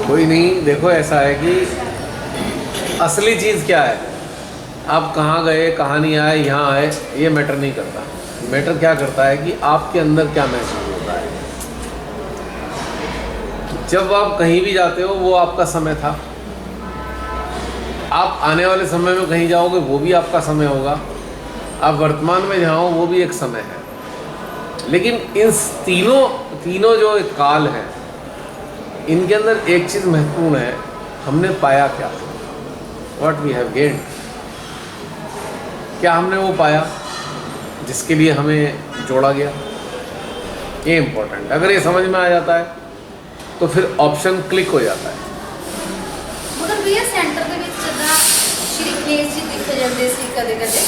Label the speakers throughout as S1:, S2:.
S1: कोई नहीं, देखो ऐसा है कि असली चीज़ क्या है, आप कहाँ गए कहाँ नहीं आए यहाँ आए ये मैटर नहीं करता। मैटर क्या करता है कि आपके अंदर क्या महसूस होता है। जब आप कहीं भी जाते हो वो आपका समय था, आप आने वाले समय में कहीं जाओगे वो भी आपका समय होगा, आप वर्तमान में जहाँ हो वो भी एक समय है। लेकिन इन तीनों जो एक काल है, इनके अंदर एक चीज़ महत्वपूर्ण है, हमने पाया क्या, व्हाट वी हैव गेन्ड। क्या हमने वो पाया जिसके लिए हमें जोड़ा गया, ये इम्पोर्टेंट। अगर ये समझ में आ जाता है तो फिर ऑप्शन क्लिक हो जाता है।
S2: मगर भैया सेंटर ਦੇ ਵਿੱਚ ਜਿੱਦਾਂ ਸ਼੍ਰੀ ਗਣੇਸ਼ ਜੀ ਦਿਖ ਜਾਂਦੇ ਸੀ ਕਦੇ ਕਦੇ,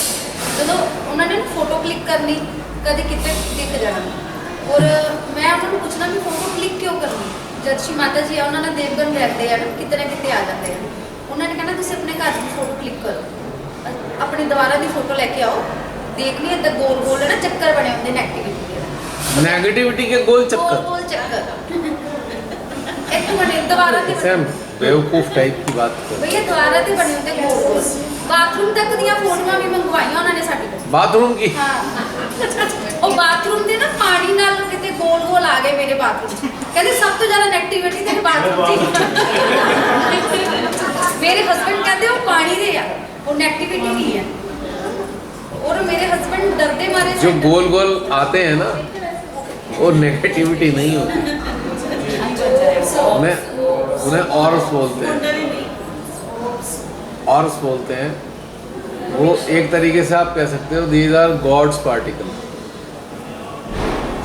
S2: ਜਦੋਂ ਉਹਨਾਂ ਨੇ ਫੋਟੋ ਕਲਿੱਕ ਕਰਨੀ ਕਦੇ ਕਿਤੇ ਦਿਖ ਜਾਣਾ, ਔਰ ਮੈਂ ਉਹਨਾਂ ਨੂੰ ਪੁੱਛਣਾ ਵੀ ਫੋਟੋ ਕਲਿੱਕ ਕਿਉਂ ਕਰਨੀ, ਜਦ ਸ਼੍ਰੀ ਮਾਤਾ ਜੀ ਆ ਉਹਨਾਂ ਨਾਲ ਦੇਵਗਨ ਰਹਿੰਦੇ ਆ ਕਿਤੇ ਨਾ ਕਿਤੇ ਆ ਜਾਂਦੇ ਆ, ਉਹਨਾਂ ਨੇ ਕਹਿਣਾ ਤੁਸੀਂ ਆਪਣੇ ਘਰ ਦੀ ਫੋਟੋ ਕਲਿੱਕ ਕਰੋ, ਆਪਣੀ ਦੀਵਾਰਾਂ ਦੀ ਫੋਟੋ ਲੈ ਕੇ ਆਓ, ਦੇਖਣੀ ਹੈ ਤਾਂ ਗੋਲ ਗੋਲ ਹੈ ਨਾ ਚੱਕਰ ਬਣੇ ਹੁੰਦੇ
S1: नेगेटिविटी के गोल चक्कर,
S2: गोल चक्कर एक बने दीवारा ते
S1: सेम बेवकूफ टाइप की बात कर।
S2: भैया दीवारा ते बने होते गोल गोल, बाथरूम तक दियां फोटोआं भी मंगवाईयां उन्होंने साडी कोल,
S1: बाथरूम की
S2: हां ओ बाथरूम दे ना पानी नाल किते गोल गोल आ गए मेरे बाथरूम, कहंदे सब तो ज्यादा नेगेटिविटी तेरे बाथरूम दी। मेरे हस्बैंड कहते वो पानी दे यार, वो नेगेटिविटी नहीं है, और मेरे हस्बैंड डरते मारे
S1: जो गोल गोल आते हैं ना वो नेगेटिविटी नहीं होती, उन्हें ऑर्स बोलते हैं, ऑर्स बोलते हैं। वो एक तरीके से आप कह सकते हो दीज आर गॉड्स पार्टिकल,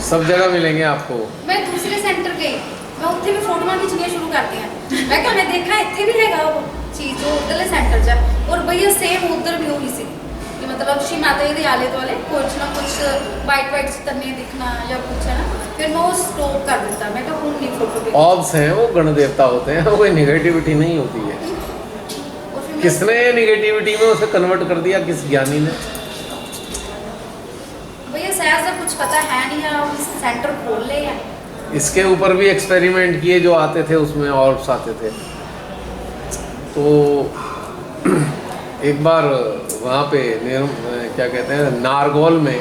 S1: सब जगह मिलेंगे आपको।
S2: मैं दूसरे सेंटर गई, मैं उत्थे भी फोटोआं खिंचनियां शुरू करती हैं, मैं कहा मैं देखा इत्थे भी हैगा वो चीज़ जो उधरले सेंटर च, और भैया सेम उधर भी वही सी कि मतलब श्री माता जी के आले दुआले कुछ ना कुछ वाइट वाइट तन्ने दिखना या कुछ है ना, फिर मैं वो स्टॉप कर देता, मैं कहा हूँ नहीं फोटो।
S1: ऑब्स हैं वो, गण देवता होते हैं, कोई नेगेटिविटी नहीं होती है। किसने नेगेटिविटी में उसे कन्वर्ट कर दिया, किस ज्ञानी ने?
S2: भैया सहज का कुछ पता है नहीं है, सेंटर खोल ले है।
S1: इसके ऊपर भी एक्सपेरिमेंट किए, जो आते थे उसमें ऑर्ब्स आते थे। तो एक बार वहाँ पे क्या कहते हैं नारगौल में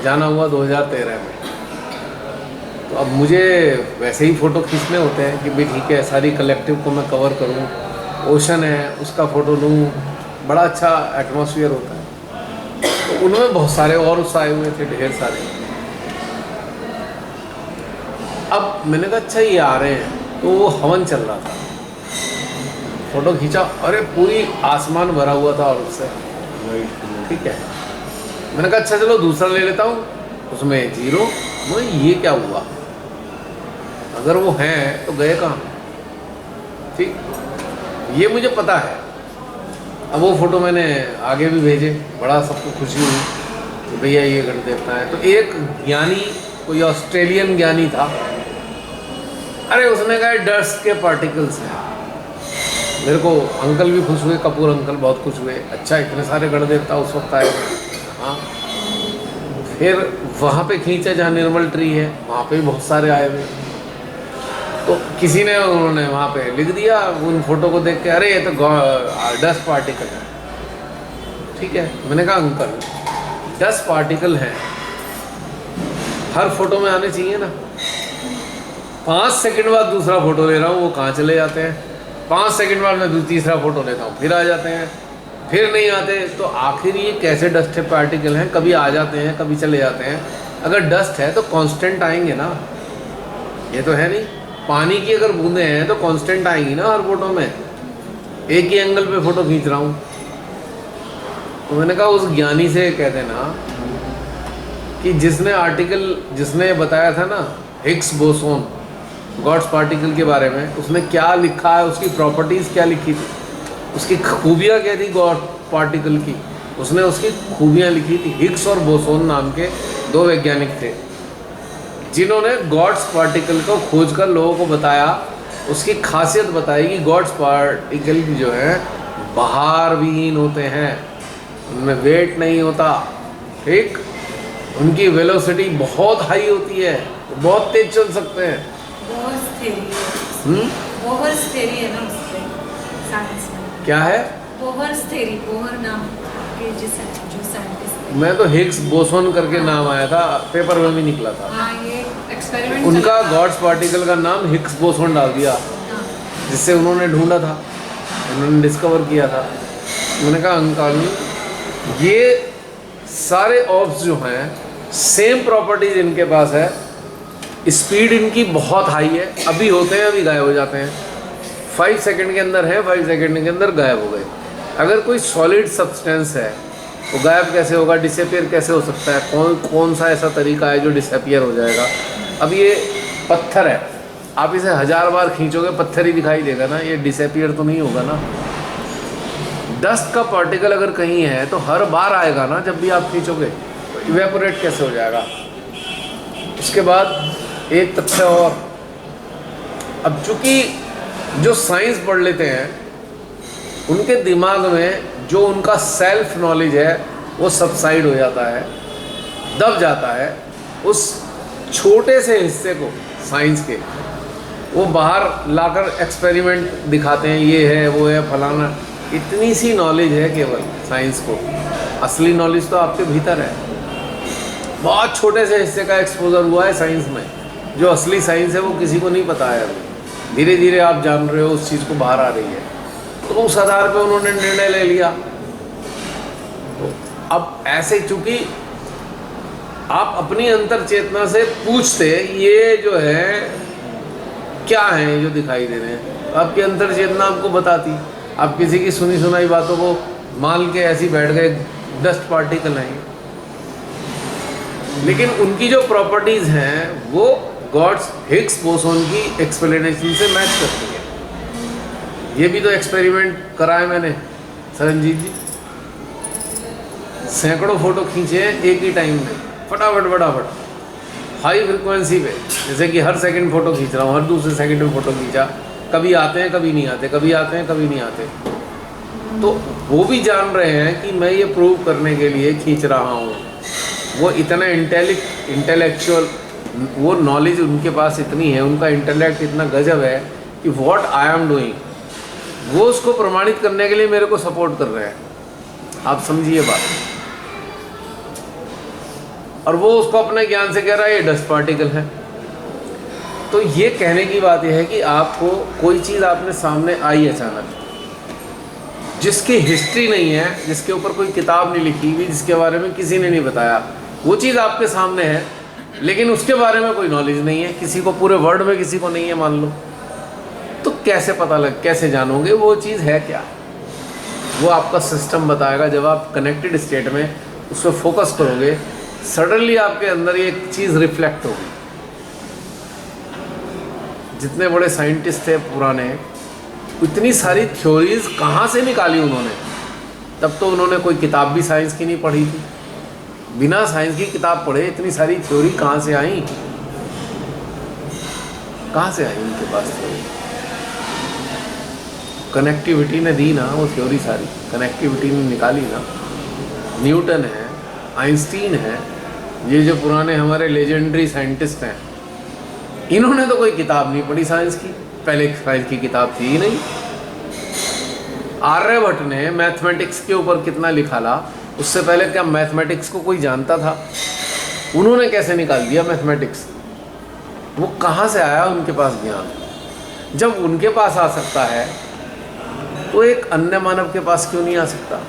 S1: जाना हुआ 2013 में। तो अब मुझे वैसे ही फ़ोटो खींचने होते हैं कि भाई ठीक है सारी कलेक्टिव को मैं कवर करूँ, ओशन है उसका फ़ोटो लूँ, बड़ा अच्छा एटमॉस्फेयर होता है। तो उनमें बहुत सारे और आए हुए थे, ढेर सारे। अब मैंने कहा अच्छा ये आ रहे हैं, तो वो हवन चल रहा था, फ़ोटो खींचा, अरे पूरी आसमान भरा हुआ था और उससे ठीक है। मैंने कहा अच्छा चलो दूसरा ले लेता हूँ, उसमें 0। मैं ये क्या हुआ, अगर वो हैं तो गए कहाँ, ठीक, ये मुझे पता है। अब वो फ़ोटो मैंने आगे भी भेजे, बड़ा सबको खुशी हुई कि भैया ये गण देवता है। तो एक ज्ञानी, कोई ऑस्ट्रेलियन ज्ञानी था, अरे उसने कहा डस्ट के पार्टिकल्स हैं। मेरे को अंकल भी खुश हुए, कपूर अंकल बहुत खुश हुए, अच्छा इतने सारे गण देवता उस वक्त आए। हाँ, फिर वहाँ पे खींचा जहाँ निर्मल ट्री है, वहाँ पे भी बहुत सारे आए हुए। तो किसी ने, उन्होंने वहाँ पे लिख दिया उन फोटो को देख के, अरे ये तो डस्ट पार्टिकल है। ठीक है, मैंने कहा अंकल डस्ट पार्टिकल हैं, हर फोटो में आने चाहिए ना। 5 सेकंड बाद दूसरा फोटो ले रहा हूँ, वो कहाँ चले जाते हैं। 5 सेकंड बाद मैं तीसरा फोटो लेता हूँ, फिर आ जाते हैं, फिर नहीं आते। तो आखिर ये कैसे डस्ट पार्टिकल हैं, कभी आ जाते हैं कभी चले जाते हैं। अगर डस्ट है तो कांस्टेंट आएंगे ना, ये तो है नहीं। पानी की अगर बूंदें हैं तो कांस्टेंट आएंगी ना हर फोटो में, एक ही एंगल पे फोटो खींच रहा हूँ। तो मैंने कहा उस ज्ञानी से कह देना कि जिसने बताया था ना हिग्स बोसोन गॉड्स पार्टिकल के बारे में, उसने क्या लिखा है, उसकी प्रॉपर्टीज़ क्या लिखी थी, उसकी खूबियाँ क्या थी गॉड पार्टिकल की, उसने उसकी खूबियाँ लिखी थी। हिग्स और बोसोन नाम के 2 वैज्ञानिक थे जिन्होंने गॉड्स पार्टिकल को खोजकर लोगों को बताया, उसकी खासियत बताई कि गॉड्स पार्टिकल जो है बाहर विहीन होते हैं, उनमें वेट नहीं होता, ठीक, उनकी वेलोसिटी बहुत हाई होती है, बहुत तेज चल सकते हैं।
S3: बोहर्स थ्योरी है ना उसपे, साइंस में
S1: क्या है?
S3: बोहर्स थ्योरी, बोहर नाम के जो साइंटिस्ट।
S1: मैं तो हिग्स बोसोन करके नाम आया था, पेपर में भी निकला था।
S3: हाँ, ये एक्सपेरिमेंट
S1: उनका गॉड्स पार्टिकल का नाम हिग्स बोसोन डाल दिया,
S3: हाँ,
S1: जिससे उन्होंने ढूंढा था, उन्होंने डिस्कवर किया था। उन्होंने कहा अंकाल ये सारे ऑब्स जो हैं सेम प्रॉपर्टीज इनके पास है, स्पीड इनकी बहुत हाई है, अभी होते हैं अभी गायब हो जाते हैं, 5 सेकंड के अंदर है, 5 सेकंड के अंदर गायब हो गए। अगर कोई सॉलिड सब्सटेंस है वो गायब कैसे होगा, डिसअपियर कैसे हो सकता है? कौन सा ऐसा तरीका है जो डिसअपियर हो जाएगा? अब ये पत्थर है, आप इसे 1000 बार खींचोगे पत्थर ही दिखाई देगा ना, ये डिसअपियर तो नहीं होगा ना। डस्ट का पार्टिकल अगर कहीं है तो हर बार आएगा ना, जब भी आप खींचोगे, तो इवेपोरेट कैसे हो जाएगा? उसके बाद एक तथ्य और, अब चूंकि जो साइंस पढ़ लेते हैं उनके दिमाग में जो उनका सेल्फ नॉलेज है वो सबसाइड हो जाता है, दब जाता है। उस छोटे से हिस्से को साइंस के वो बाहर लाकर एक्सपेरिमेंट दिखाते हैं, ये है वो है फलाना। इतनी सी नॉलेज है केवल साइंस को, असली नॉलेज तो आपके भीतर है। बहुत छोटे से हिस्से का एक्सपोजर हुआ है साइंस में, जो असली साइंस है वो किसी को नहीं पता है अभी। धीरे धीरे आप जान रहे हो, उस चीज़ को बाहर आ रही है। तो उस आधार पे उन्होंने निर्णय ले लिया। तो अब ऐसे चूंकि आप अपनी अंतर चेतना से पूछते ये जो है क्या है जो दिखाई दे रहे हैं, आपकी अंतर चेतना आपको बताती। आप किसी की सुनी सुनाई बातों को मान के ऐसे ही बैठ गए, डस्ट पार्टिकल हैं, लेकिन उनकी जो प्रॉपर्टीज हैं वो गॉड्स हिग्स बोसोन की एक्सप्लेनेशन से मैच करती है। ये भी तो एक्सपेरिमेंट कराए मैंने सरनजीत जी, सैकड़ों फोटो खींचे हैं एक ही टाइम में, फटाफट हाई फ्रिक्वेंसी पे, जैसे कि हर सेकंड फ़ोटो खींच रहा हूँ, हर दूसरे सेकंड में फ़ोटो खींचा, कभी आते हैं कभी नहीं आते, कभी आते हैं कभी नहीं आते। तो वो भी जान रहे हैं कि मैं ये प्रूव करने के लिए खींच रहा हूँ। वो इतना इंटेलेक्चुअल, वो नॉलेज उनके पास इतनी है, उनका इंटेलेक्ट इतना गजब है कि व्हाट आई एम डूइंग वो उसको प्रमाणित करने के लिए मेरे को सपोर्ट कर रहे हैं। आप समझिए बात। और वो उसको अपने ज्ञान से कह रहा है ये डस्ट पार्टिकल है। तो ये कहने की बात यह है कि आपको कोई चीज़ आपने सामने आई अचानक, जिसकी हिस्ट्री नहीं है, जिसके ऊपर कोई किताब नहीं लिखी हुई, जिसके बारे में किसी ने नहीं बताया, वो चीज़ आपके सामने है लेकिन उसके बारे में कोई नॉलेज नहीं है, किसी को पूरे वर्ल्ड में किसी को नहीं है मान लो, तो कैसे पता कैसे जानोगे वो चीज़ है क्या? वो आपका सिस्टम बताएगा। जब आप कनेक्टेड स्टेट में उस पर फोकस करोगे, सडनली आपके अंदर ये एक चीज़ रिफ्लेक्ट होगी। जितने बड़े साइंटिस्ट थे पुराने, इतनी सारी थ्योरीज कहाँ से निकाली उन्होंने? तब तो उन्होंने कोई किताब भी साइंस की नहीं पढ़ी थी। बिना साइंस की किताब पढ़े इतनी सारी थ्योरी कहाँ से आई? कहाँ से आई उनके पास थ्योरी? कनेक्टिविटी ने दी ना वो थ्योरी, सारी कनेक्टिविटी ने निकाली ना। न्यूटन है, आइंस्टीन है, ये जो पुराने हमारे लेजेंडरी साइंटिस्ट हैं, इन्होंने तो कोई किताब नहीं पढ़ी साइंस की। पहले साइंस की किताब थी ही नहीं। आर्यभट्ट ने मैथमेटिक्स के ऊपर कितना लिखा ला, उससे पहले क्या मैथमेटिक्स को कोई जानता था? उन्होंने कैसे निकाल दिया मैथमेटिक्स? वो कहाँ से आया उनके पास ज्ञान? जब उनके पास आ सकता है तो एक अन्य मानव के पास क्यों नहीं आ सकता?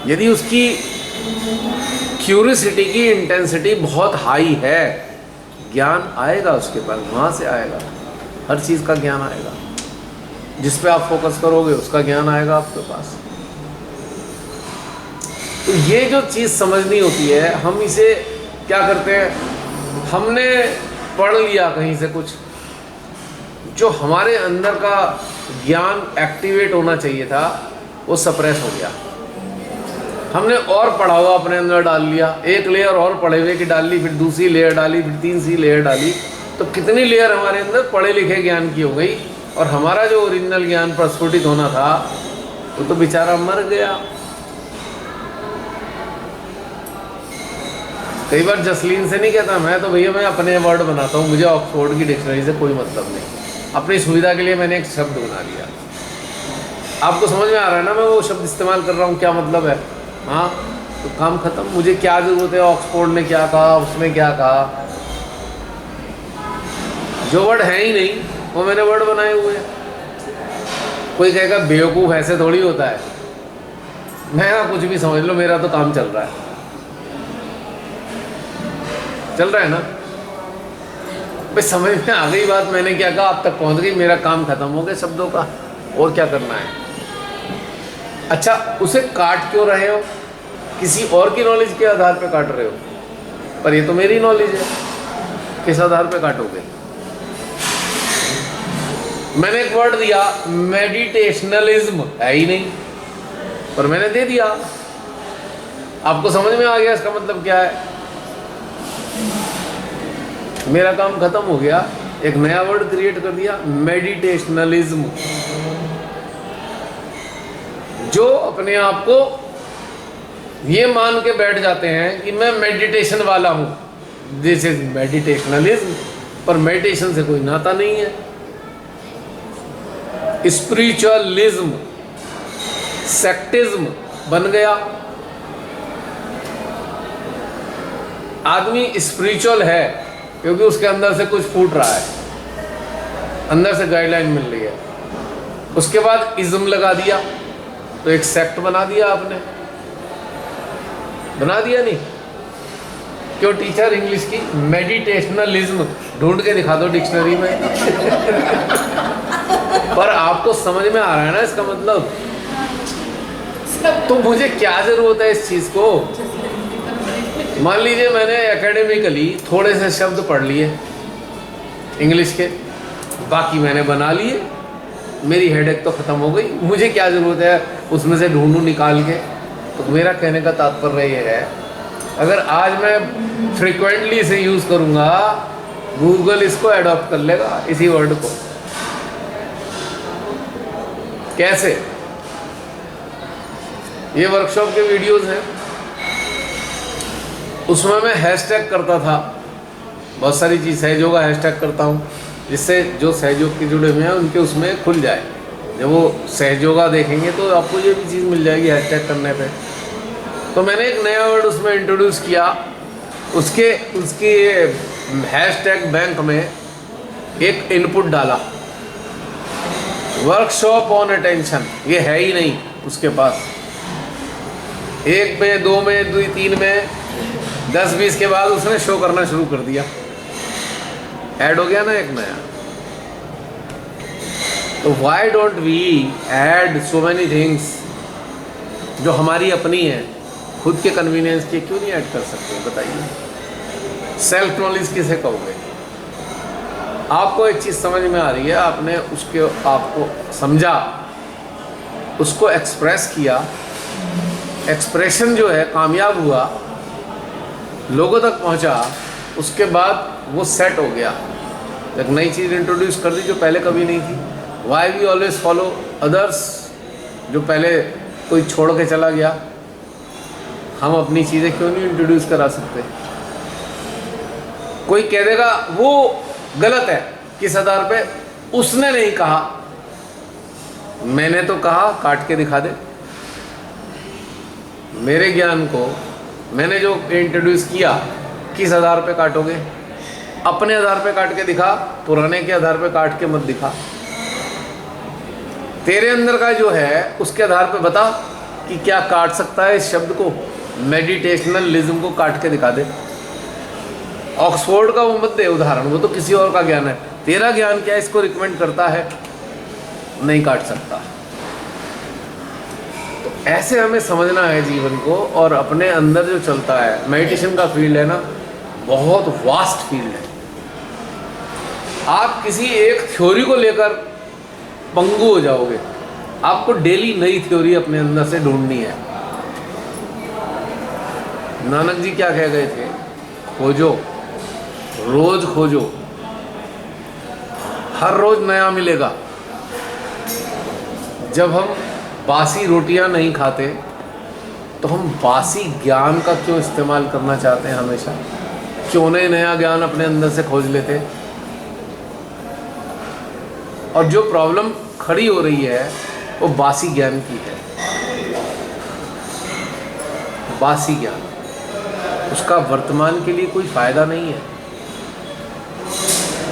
S1: यदि उसकी क्यूरियोसिटी की इंटेंसिटी बहुत हाई है, ज्ञान आएगा उसके पास, वहाँ से आएगा, हर चीज़ का ज्ञान आएगा। जिस पे आप फोकस करोगे उसका ज्ञान आएगा आपके पास। तो ये जो चीज़ समझनी होती है, हम इसे क्या करते हैं, हमने पढ़ लिया कहीं से कुछ, जो हमारे अंदर का ज्ञान एक्टिवेट होना चाहिए था वो सप्रेस हो गया। हमने और पढ़ा हुआ अपने अंदर डाल लिया, एक लेयर और पढ़े हुए की डाल ली, फिर दूसरी लेयर डाली, फिर तीसरी लेयर डाली, तो कितनी लेयर हमारे अंदर पढ़े लिखे ज्ञान की हो गई, और हमारा जो ओरिजिनल ज्ञान प्रस्फुटित होना था वो तो बेचारा मर गया। कई बार जसलीन से नहीं कहता, मैं तो भैया मैं अपने वर्ड बनाता हूँ, मुझे ऑक्सफोर्ड की डिक्शनरी से कोई मतलब नहीं। अपनी सुविधा के लिए मैंने एक शब्द बना लिया। आपको समझ में आ रहा है ना मैं वो शब्द इस्तेमाल कर रहा हूँ क्या मतलब है? हाँ, तो काम खत्म। मुझे क्या ज़रूरत है ऑक्सफोर्ड ने क्या कहा, उसने क्या कहा? जो वर्ड है ही नहीं वो मैंने वर्ड बनाए हुए हैं। कोई कहेगा बेवकूफ़ ऐसे थोड़ी होता है। मैं कुछ भी समझ लो, मेरा तो काम चल रहा है। चल रहा है ना भाई? समझ में आ गई बात। मैंने क्या कहा, अब तक पहुंच गई, मेरा काम खत्म हो गया शब्दों का। और क्या करना है? अच्छा, उसे काट क्यों रहे हो? किसी और की नॉलेज के आधार पे काट रहे हो, पर ये तो मेरी नॉलेज है। किस आधार पे काटोगे? मैंने एक वर्ड दिया मेडिटेशनलिज्म, है ही नहीं, पर मैंने दे दिया। आपको समझ में आ गया इसका मतलब क्या है? मेरा काम खत्म हो गया। एक नया वर्ड क्रिएट कर दिया, मेडिटेशनलिज्म। जो अपने आप को ये मान के बैठ जाते हैं कि मैं मेडिटेशन वाला हूं, दिस इज मेडिटेशनलिज्म, पर मेडिटेशन से कोई नाता नहीं है। स्पिरिचुअलिज्म सेक्टिज्म बन गया। आदमी स्पिरिचुअल है क्योंकि उसके अंदर से कुछ फूट रहा है, अंदर से गाइडलाइन मिल रही है। उसके बाद इज्म लगा दिया तो एक सेक्ट बना दिया आपने। बना दिया नहीं? क्यों टीचर इंग्लिश की मेडिटेशनलिज्म ढूंढ के दिखा दो डिक्शनरी में। पर आपको समझ में आ रहा है ना इसका मतलब? तो मुझे क्या जरूरत है इस चीज को? मान लीजिए मैंने एकेडमिकली थोड़े से शब्द पढ़ लिए इंग्लिश के, बाकी मैंने बना लिए, मेरी हेडेक तो खत्म हो गई। मुझे क्या जरूरत है उसमें से ढूंढूं निकाल के? तो मेरा कहने का तात्पर्य ये है, अगर आज मैं फ्रिक्वेंटली इसे यूज करूंगा, गूगल इसको एडॉप्ट कर लेगा, इसी वर्ड को। कैसे? ये वर्कशॉप के वीडियोस हैं, उसमें मैं हैशटैग करता था, बहुत सारी चीज़ सहयोगा हैशटैग करता हूँ, जिससे जो सहयोग के जुड़े हुए हैं उनके उसमें खुल जाए। जब वो सहयोगा देखेंगे तो आपको ये भी चीज़ मिल जाएगी हैशटैग करने पे। तो मैंने एक नया वर्ड उसमें इंट्रोड्यूस किया, उसके हैशटैग बैंक में एक इनपुट डाला, वर्कशॉप ऑन अटेंशन। ये है ही नहीं उसके पास। 1 में 2 में 2 3 में 10-20 के बाद उसने शो करना शुरू कर दिया। ऐड हो गया ना एक नया। तो why don't we add so many things जो हमारी अपनी है, खुद के कन्वीनियंस के क्यों नहीं ऐड कर सकते? बताइए। सेल्फ नॉलेज किसे कहोगे? आपको एक चीज़ समझ में आ रही है, आपने उसके आपको समझा, उसको एक्सप्रेस किया, एक्सप्रेशन जो है कामयाब हुआ, लोगों तक पहुंचा, उसके बाद वो सेट हो गया। एक नई चीज़ इंट्रोड्यूस कर दी जो पहले कभी नहीं थी। Why we always follow others, जो पहले कोई छोड़ के चला गया, हम अपनी चीज़ें क्यों नहीं इंट्रोड्यूस करा सकते? कोई कह देगा वो गलत है, किस आधार पे? उसने नहीं कहा, मैंने तो कहा, काट के दिखा दे। मेरे ज्ञान को मैंने जो इंट्रोड्यूस किया, किस आधार पे काटोगे? अपने आधार पे काट के दिखा, पुराने के आधार पे काट के मत दिखा। तेरे अंदर का जो है उसके आधार पे बता कि क्या काट सकता है इस शब्द को। मेडिटेशनलिज्म को काट के दिखा दे। ऑक्सफोर्ड का वो मत दे उदाहरण, वो तो किसी और का ज्ञान है। तेरा ज्ञान क्या इसको रिकमेंड करता है? नहीं काट सकता। तो ऐसे हमें समझना है जीवन को, और अपने अंदर जो चलता है। मेडिटेशन का फील्ड है ना, बहुत वास्ट फील्ड है। आप किसी एक थ्योरी को लेकर पंगु हो जाओगे। आपको डेली नई थ्योरी अपने अंदर से ढूंढनी है। नानक जी क्या कह गए थे? खोजो, रोज खोजो, हर रोज नया मिलेगा। जब हम बासी रोटियां नहीं खाते तो हम बासी ज्ञान का क्यों इस्तेमाल करना चाहते हैं हमेशा? क्यों नहीं नया ज्ञान अपने अंदर से खोज लेते? और जो प्रॉब्लम खड़ी हो रही है वो बासी ज्ञान की है। बासी ज्ञान, उसका वर्तमान के लिए कोई फायदा नहीं है।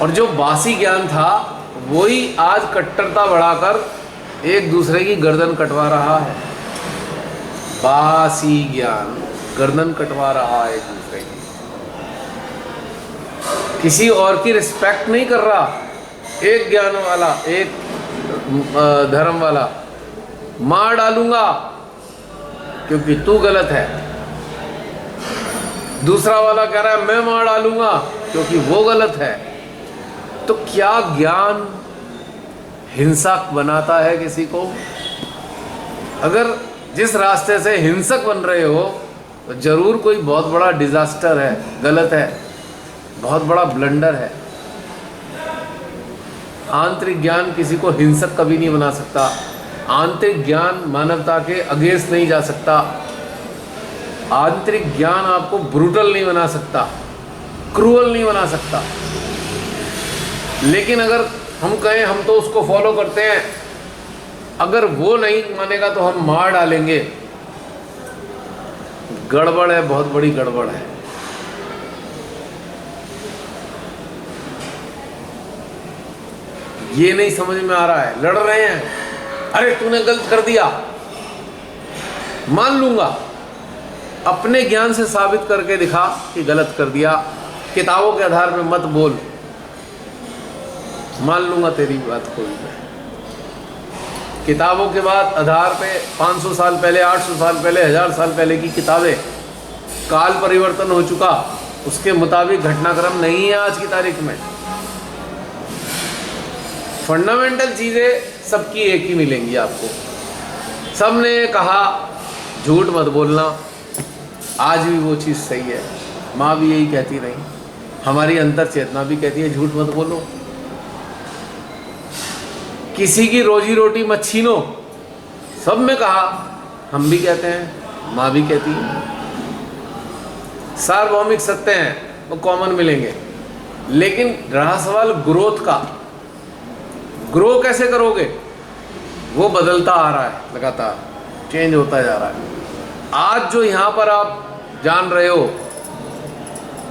S1: और जो बासी ज्ञान था वही आज कट्टरता बढ़ाकर एक दूसरे की गर्दन कटवा रहा है। बासी ज्ञान गर्दन कटवा रहा है एक दूसरे की, किसी और की रिस्पेक्ट नहीं कर रहा। एक ज्ञान वाला, एक धर्म वाला, मार डालूंगा क्योंकि तू गलत है। दूसरा वाला कह रहा है मैं मार डालूंगा क्योंकि वो गलत है। तो क्या ज्ञान हिंसक बनाता है किसी को? अगर जिस रास्ते से हिंसक बन रहे हो तो जरूर कोई बहुत बड़ा डिजास्टर है, गलत है, बहुत बड़ा ब्लंडर है। आंतरिक ज्ञान किसी को हिंसक कभी नहीं बना सकता। आंतरिक ज्ञान मानवता के अगेंस्ट नहीं जा सकता। आंतरिक ज्ञान आपको ब्रूटल नहीं बना सकता, क्रूअल नहीं बना सकता। लेकिन अगर हम कहें हम तो उसको फॉलो करते हैं, अगर वो नहीं मानेगा तो हम मार डालेंगे, गड़बड़ है, बहुत बड़ी गड़बड़ है। ये नहीं समझ में आ रहा है, लड़ रहे हैं, अरे तूने गलत कर दिया, मान लूंगा। अपने ज्ञान से साबित करके दिखा कि गलत कर दिया। किताबों के आधार पे मत बोल, मान लूंगा तेरी बात कोई नहीं। किताबों के बाद आधार पे 500 साल पहले, 800 साल पहले, 1000 साल पहले की किताबें, काल परिवर्तन हो चुका, उसके मुताबिक घटनाक्रम नहीं है आज की तारीख में। फंडामेंटल चीज़ें सबकी एक ही मिलेंगी आपको। सबने कहा झूठ मत बोलना, आज भी वो चीज़ सही है। माँ भी यही कहती रही, हमारी अंतर चेतना भी कहती है झूठ मत बोलो। किसी की रोजी रोटी मत छीनो, सब में कहा, हम भी कहते हैं, माँ भी कहती है। सार्वभौमिक सत्य हैं, वो कॉमन मिलेंगे। लेकिन रहा सवाल ग्रोथ का, ग्रो कैसे करोगे? वो बदलता आ रहा है, लगातार चेंज होता जा रहा है। आज जो यहाँ पर आप जान रहे हो,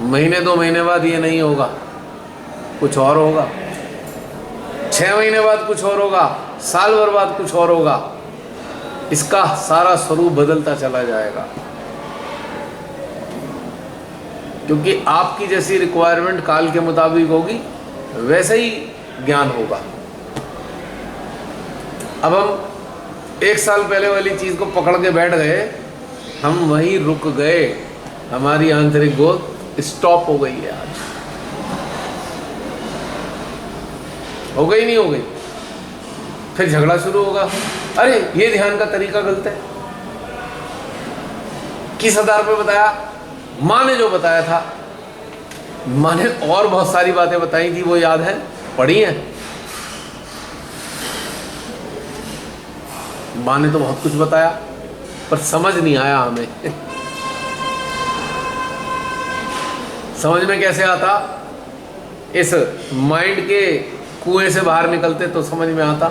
S1: महीने 2 महीने बाद ये नहीं होगा, कुछ और होगा। 6 महीने बाद कुछ और होगा, साल भर बाद कुछ और होगा। इसका सारा स्वरूप बदलता चला जाएगा, क्योंकि आपकी जैसी रिक्वायरमेंट काल के मुताबिक होगी, वैसे ही ज्ञान होगा। अब हम 1 साल पहले वाली चीज़ को पकड़ के बैठ गए, हम वहीं रुक गए, हमारी आंतरिक ग्रोथ स्टॉप हो गई है। आज हो गई, नहीं हो गई, फिर झगड़ा शुरू होगा, अरे ये ध्यान का तरीका गलत है। किस आधार पर बताया? माँ ने जो बताया था, माँ ने और बहुत सारी बातें बताई थी, वो याद है, पढ़ी हैं। माँ ने तो बहुत कुछ बताया, पर समझ नहीं आया हमें। समझ में कैसे आता? इस माइंड के कुएं से बाहर निकलते तो समझ में आता,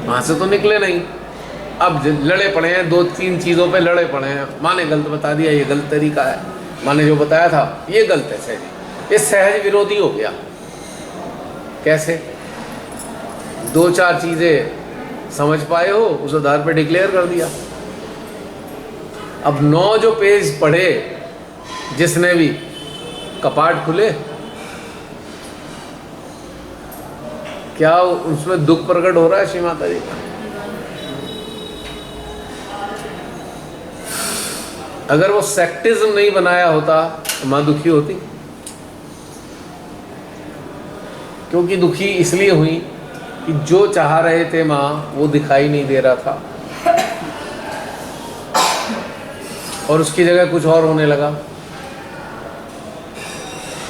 S1: वहां से तो निकले नहीं। अब लड़े पड़े हैं, 2-3 चीज़ों पे लड़े पड़े हैं। माँ ने गलत बता दिया, ये गलत तरीका है। माँ ने जो बताया था ये गलत है, सहज, ये सहज विरोधी हो गया। कैसे? 2-4 चीज़ें समझ पाए हो, उस आधार पे डिक्लेयर कर दिया। अब 9 जो पेज पढ़े, जिसने भी, कपाट खुले, क्या उसमें दुख प्रकट हो रहा है श्री माता जी का? अगर वो सेक्टिज्म नहीं बनाया होता तो माँ दुखी होती। क्योंकि दुखी इसलिए हुई कि जो चाह रहे थे माँ, वो दिखाई नहीं दे रहा था, और उसकी जगह कुछ और होने लगा।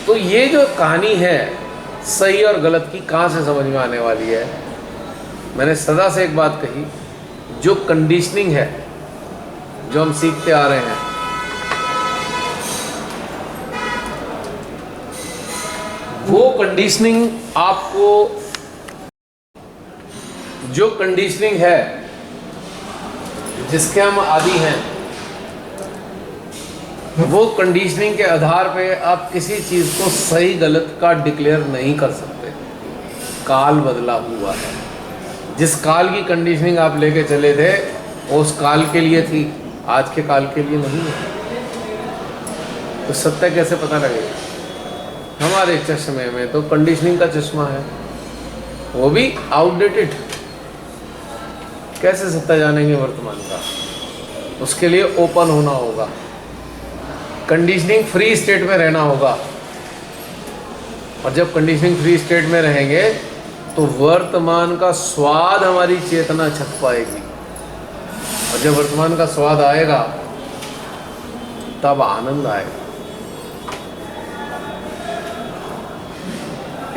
S1: तो ये जो कहानी है सही और गलत की, कहाँ से समझ में आने वाली है? मैंने सदा से एक बात कही, जो कंडीशनिंग है, जो हम सीखते आ रहे हैं, वो कंडीशनिंग आपको जो कंडीशनिंग है जिसके हम आदी हैं, वो कंडीशनिंग के आधार पे आप किसी चीज़ को सही गलत का डिक्लेयर नहीं कर सकते। काल बदला हुआ है। जिस काल की कंडीशनिंग आप लेके चले थे वो उस काल के लिए थी, आज के काल के लिए नहीं है। तो सत्य कैसे पता लगेगा? हमारे चश्मे में तो कंडीशनिंग का चश्मा है, वो भी आउटडेटेड। कैसे सत्य जानेंगे वर्तमान का? उसके लिए ओपन होना होगा, कंडीशनिंग फ्री स्टेट में रहना होगा। और जब कंडीशनिंग फ्री स्टेट में रहेंगे तो वर्तमान का स्वाद हमारी चेतना छक पाएगी। और जब वर्तमान का स्वाद आएगा तब आनंद आएगा।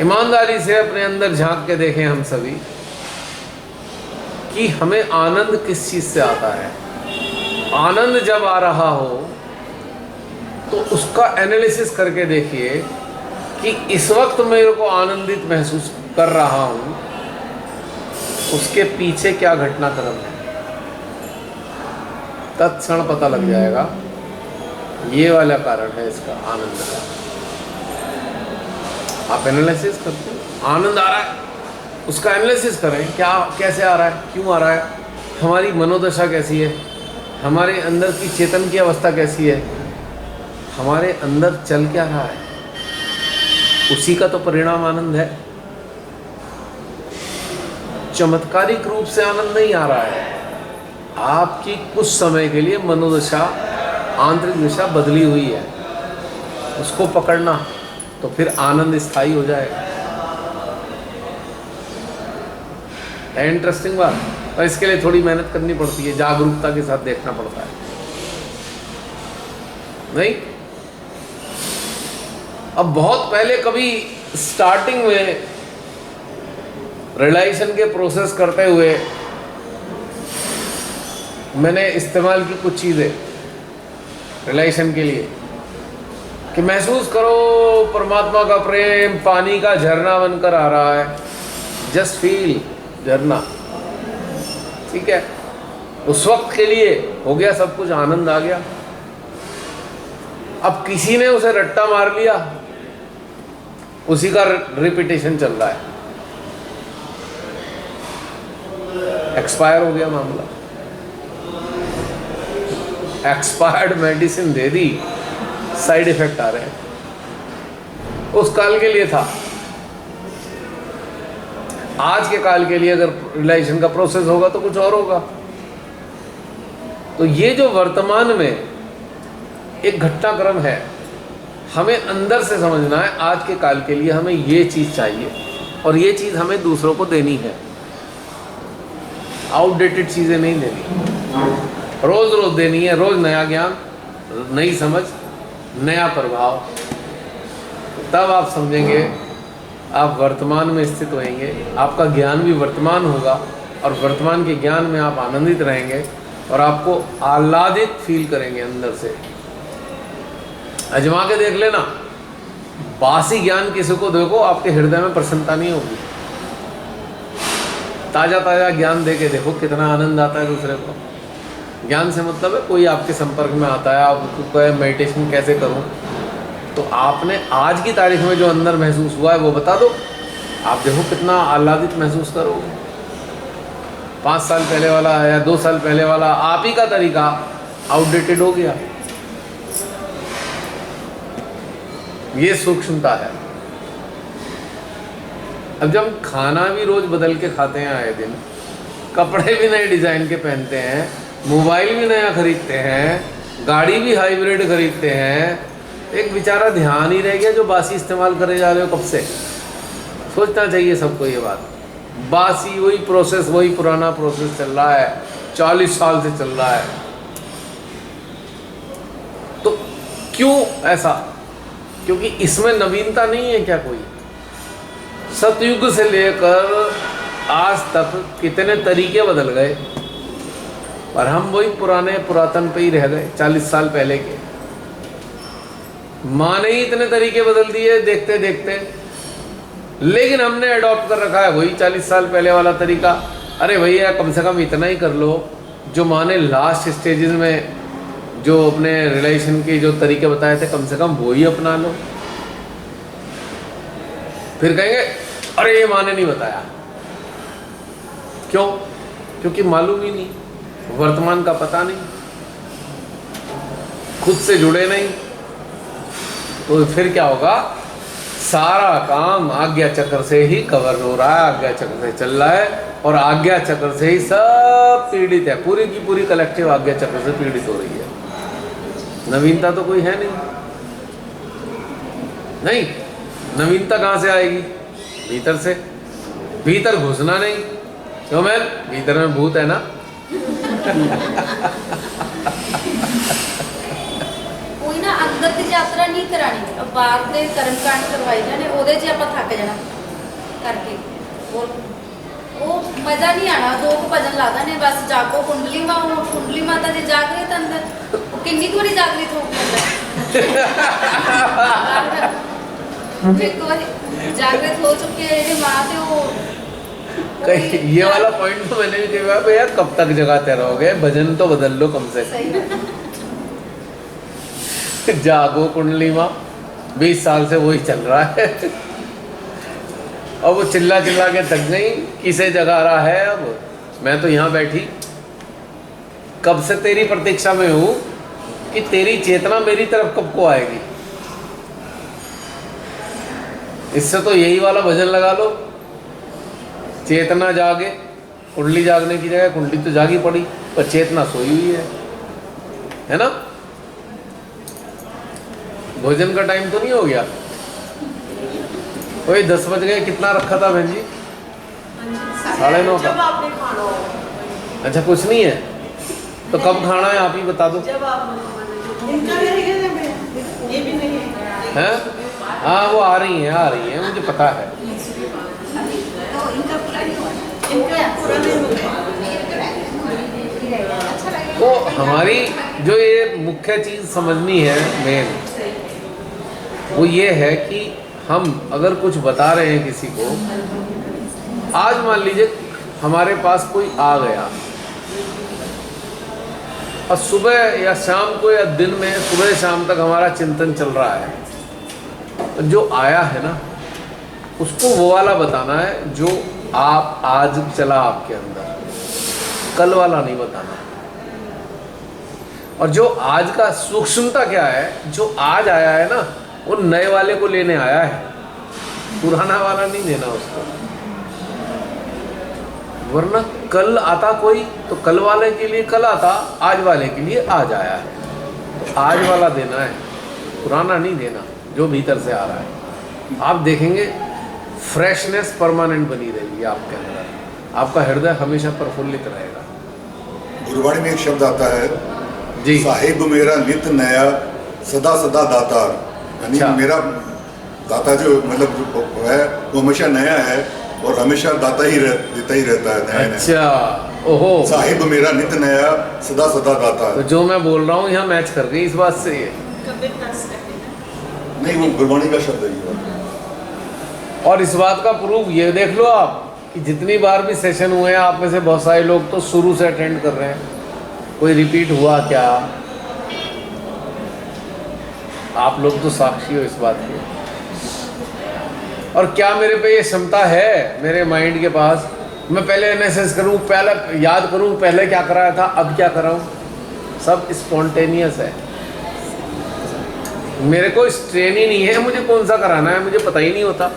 S1: ईमानदारी से अपने अंदर झांक के देखें हम सभी कि हमें आनंद किस चीज से आता है। आनंद जब आ रहा हो तो उसका एनालिसिस करके देखिए कि इस वक्त मेरे को आनंदित महसूस कर रहा हूं, उसके पीछे क्या घटनाक्रम है। तत्क्षण पता लग जाएगा ये वाला कारण है इसका आनंद का। आप एनालिसिस करते हैं, आनंद आ रहा है उसका एनालिसिस करें, क्या कैसे आ रहा है, क्यों आ रहा है, हमारी मनोदशा कैसी है, हमारे अंदर की चेतन की अवस्था कैसी है, हमारे अंदर चल क्या रहा है, उसी का तो परिणाम आनंद है। चमत्कारिक रूप से आनंद नहीं आ रहा है, आपकी कुछ समय के लिए मनोदशा आंतरिक दिशा बदली हुई है, उसको पकड़ना तो फिर आनंद स्थायी हो जाएगा। इंटरेस्टिंग बात। और इसके लिए थोड़ी मेहनत करनी पड़ती है, जागरूकता के साथ देखना पड़ता है। नहीं, अब बहुत पहले कभी स्टार्टिंग में रियलाइजेशन के प्रोसेस करते हुए मैंने इस्तेमाल की कुछ चीज़ें रियलाइजेशन के लिए कि महसूस करो परमात्मा का प्रेम पानी का झरना बनकर आ रहा है। जस्ट फील झरना, ठीक है। उस वक्त के लिए हो गया सब कुछ, आनंद आ गया। अब किसी ने उसे रट्टा मार लिया, उसी का रिपीटेशन चल रहा है, एक्सपायर हो गया मामला। एक्सपायर्ड मेडिसिन दे दी, साइड इफेक्ट आ रहे हैं। उस काल के लिए था, आज के काल के लिए अगर रियलाइजेशन का प्रोसेस होगा तो कुछ और होगा। तो ये जो वर्तमान में एक घटनाक्रम है, हमें अंदर से समझना है आज के काल के लिए हमें ये चीज़ चाहिए और ये चीज़ हमें दूसरों को देनी है। आउटडेटेड चीज़ें नहीं देनी, रोज़ रोज़ देनी है, रोज़ नया ज्ञान, नई समझ, नया प्रभाव। तब आप समझेंगे, आप वर्तमान में स्थित होएंगे, आपका ज्ञान भी वर्तमान होगा और वर्तमान के ज्ञान में आप आनंदित रहेंगे और आपको आह्लादित फील करेंगे अंदर से। आजमा के देख लेना, बासी ज्ञान किसी को देखो आपके हृदय में प्रसन्नता नहीं होगी। ताज़ा ताज़ा ज्ञान दे के देखो कितना आनंद आता है दूसरे को। ज्ञान से मतलब है कोई आपके संपर्क में आता है, आपको कहे मेडिटेशन कैसे करूं, तो आपने आज की तारीख में जो अंदर महसूस हुआ है वो बता दो, आप देखो कितना आह्लादित महसूस करोगे। 5 साल पहले वाला या 2 साल पहले वाला आप ही का तरीका आउटडेटेड हो गया। ये सूक्ष्मता है। अब जब हम खाना भी रोज बदल के खाते हैं, आए दिन कपड़े भी नए डिजाइन के पहनते हैं, मोबाइल भी नया खरीदते हैं, गाड़ी भी हाइब्रिड खरीदते हैं, एक बेचारा ध्यान ही रह गया जो बासी इस्तेमाल करे जा रहे हो कब से। सोचना चाहिए सबको ये बात। बासी वही प्रोसेस, वही पुराना प्रोसेस चल रहा है, 40 साल से चल रहा है। तो क्यों ऐसा? क्योंकि इसमें नवीनता नहीं है क्या कोई? सतयुग से लेकर आज तक कितने तरीके बदल गए और हम वही पुराने पुरातन पे ही रह गए। 40 साल पहले के माँ ने ही इतने तरीके बदल दिए देखते देखते, लेकिन हमने अडॉप्ट कर रखा है वही 40 साल पहले वाला तरीका। अरे भैया कम से कम इतना ही कर लो, जो माँ ने लास्ट स्टेजेस में जो अपने रिलेशन के जो तरीके बताए थे कम से कम वो ही अपना लो। फिर कहेंगे अरे ये माँ ने नहीं बताया। क्यों? क्योंकि मालूम ही नहीं, वर्तमान का पता नहीं, खुद से जुड़े नहीं, तो फिर क्या होगा? सारा काम आज्ञा चक्र से ही कवर हो रहा है, आज्ञा चक्र से चल रहा है, और आज्ञा चक्र से ही सब पीड़ित है, पूरी की पूरी कलेक्टिव आज्ञा चक्र से पीड़ित हो रही है। नवीनता तो कोई है नहीं, नवीनता कहाँ से आएगी? भीतर से। भीतर घुसना नहीं, क्यों मैन? भीतर में भूत है ना।
S2: कोई ना अंदर की यात्रा नहीं करानी, अब बाहर के कर्म कांड करवाई जाने, ओदे च ਆਪਾਂ थक जाना करके, और वो मजा नहीं आना। दो भजन ला देने बस, जागो कुंडली माँ, कुंडली माता जी जागृत अंदर, किन्नी बारी जागृत होगी अंदर। एक बारी जागृत हो चुके हैं माँ से, वो
S1: कहीं ये वाला पॉइंट तो मैंने भी कहा भैया कब तक जगाते रहोगे, भजन तो बदल लो कम से। जागो कुंडली माँ 20 साल से वही चल रहा है। अब वो चिल्ला चिल्ला के थक गई, किसे जगा रहा है? अब मैं तो यहाँ बैठी कब से तेरी प्रतीक्षा में हूँ कि तेरी चेतना मेरी तरफ कब को आएगी। इससे तो यही वाला भजन लगा लो, चेतना जागे। कुंडली जागने की जगह कुंडली तो जागी पड़ी, पर चेतना सोई हुई है ना। भोजन का टाइम तो नहीं हो गया? वही 10 बज गए। कितना रखा था बहन जी? 9:30 का। अच्छा कुछ नहीं है तो कब खाना है आप ही बता दो। हैं? हाँ वो आ रही हैं मुझे पता है। तो हमारी जो ये मुख्य चीज़ समझनी है मेन, वो ये है कि हम अगर कुछ बता रहे हैं किसी को, आज मान लीजिए हमारे पास कोई आ गया और सुबह या शाम को या दिन में सुबह शाम तक हमारा चिंतन चल रहा है, तो जो आया है ना उसको वो वाला बताना है जो आप आज चला आपके अंदर, कल वाला नहीं बताना। और जो आज का सूक्ष्मता क्या है, जो आज आया है ना वो नए वाले को लेने आया है, पुराना वाला नहीं देना उसको। वरना कल आता कोई तो कल वाले के लिए कल आता, आज वाले के लिए आज आया है, तो आज वाला देना है, पुराना नहीं देना जो भीतर से आ रहा है। आप देखेंगे फ्रेशनेस परमानेंट बनी रहेगी आपके अंदर, आपका हृदय हमेशा प्रफुल्लित रहेगा।
S4: गुरबाणी में एक शब्द आता है
S1: जी,
S4: साहिब मेरा नित नया सदा सदा दातार, यानी
S1: अच्छा।
S4: मेरा दाता जो मतलब जो है वो हमेशा नया है और हमेशा दाता ही देता ही रहता है नया नया।
S1: अच्छा ओहो,
S4: साहिब मेरा नित नया सदा सदा दातार।
S1: तो जो मैं बोल रहा हूँ यहाँ मैच कर गई इस बात से। ये
S4: नहीं वो गुरबाणी का शब्द है ये।
S1: और इस बात का प्रूफ ये देख लो आप कि जितनी बार भी सेशन हुए हैं आप में से बहुत सारे लोग तो शुरू से अटेंड कर रहे हैं, कोई रिपीट हुआ क्या? आप लोग तो साक्षी हो इस बात के। और क्या मेरे पे ये क्षमता है मेरे माइंड के पास, मैं पहले एनालिसिस करूं, पहले याद करूं पहले क्या कराया था अब क्या कराऊं? सब स्पॉन्टेनियस है। मेरे को स्ट्रेन ही नहीं है, मुझे कौन सा कराना है मुझे पता ही नहीं होता।